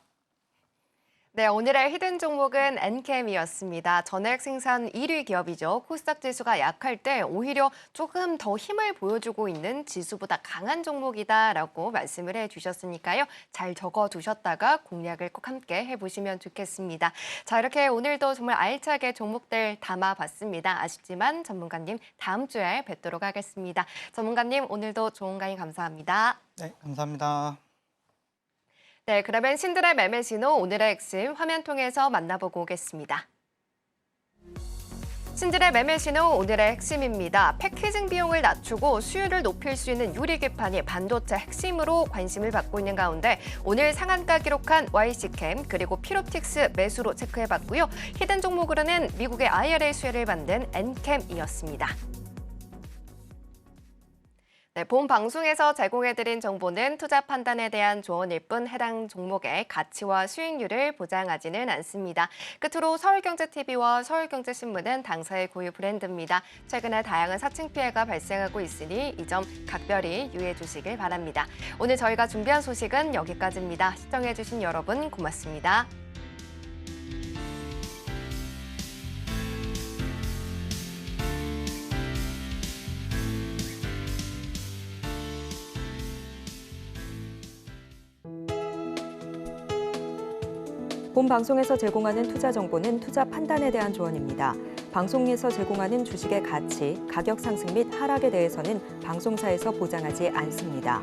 네, 오늘의 히든 종목은 엔캠이었습니다. 전액 생산 1위 기업이죠. 코스닥 지수가 약할 때 오히려 조금 더 힘을 보여주고 있는 지수보다 강한 종목이다라고 말씀을 해주셨으니까요. 잘 적어두셨다가 공략을 꼭 함께 해보시면 좋겠습니다. 자, 이렇게 오늘도 정말 알차게 종목들 담아봤습니다. 아쉽지만 전문가님 다음 주에 뵙도록 하겠습니다. 전문가님 오늘도 좋은 강의 감사합니다. 네, 감사합니다. 네, 그러면 신들의 매매 신호 오늘의 핵심 화면 통해서 만나보고 오겠습니다. 신진의 매매 신호 오늘의 핵심입니다. 패키징 비용을 낮추고 수율을 높일 수 있는 유리기판이 반도체 핵심으로 관심을 받고 있는 가운데 오늘 상한가 기록한 YC캠 그리고 피롭틱스 매수로 체크해봤고요. 히든 종목으로는 미국의 IRA 수혜를 받는 엔캠이었습니다. 네, 본 방송에서 제공해드린 정보는 투자 판단에 대한 조언일 뿐 해당 종목의 가치와 수익률을 보장하지는 않습니다. 끝으로 서울경제TV와 서울경제신문은 당사의 고유 브랜드입니다. 최근에 다양한 사칭 피해가 발생하고 있으니 이 점 각별히 유의해 주시길 바랍니다. 오늘 저희가 준비한 소식은 여기까지입니다. 시청해주신 여러분 고맙습니다. 본 방송에서 제공하는 투자 정보는 투자 판단에 대한 조언입니다. 방송에서 제공하는 주식의 가치, 가격 상승 및 하락에 대해서는 방송사에서 보장하지 않습니다.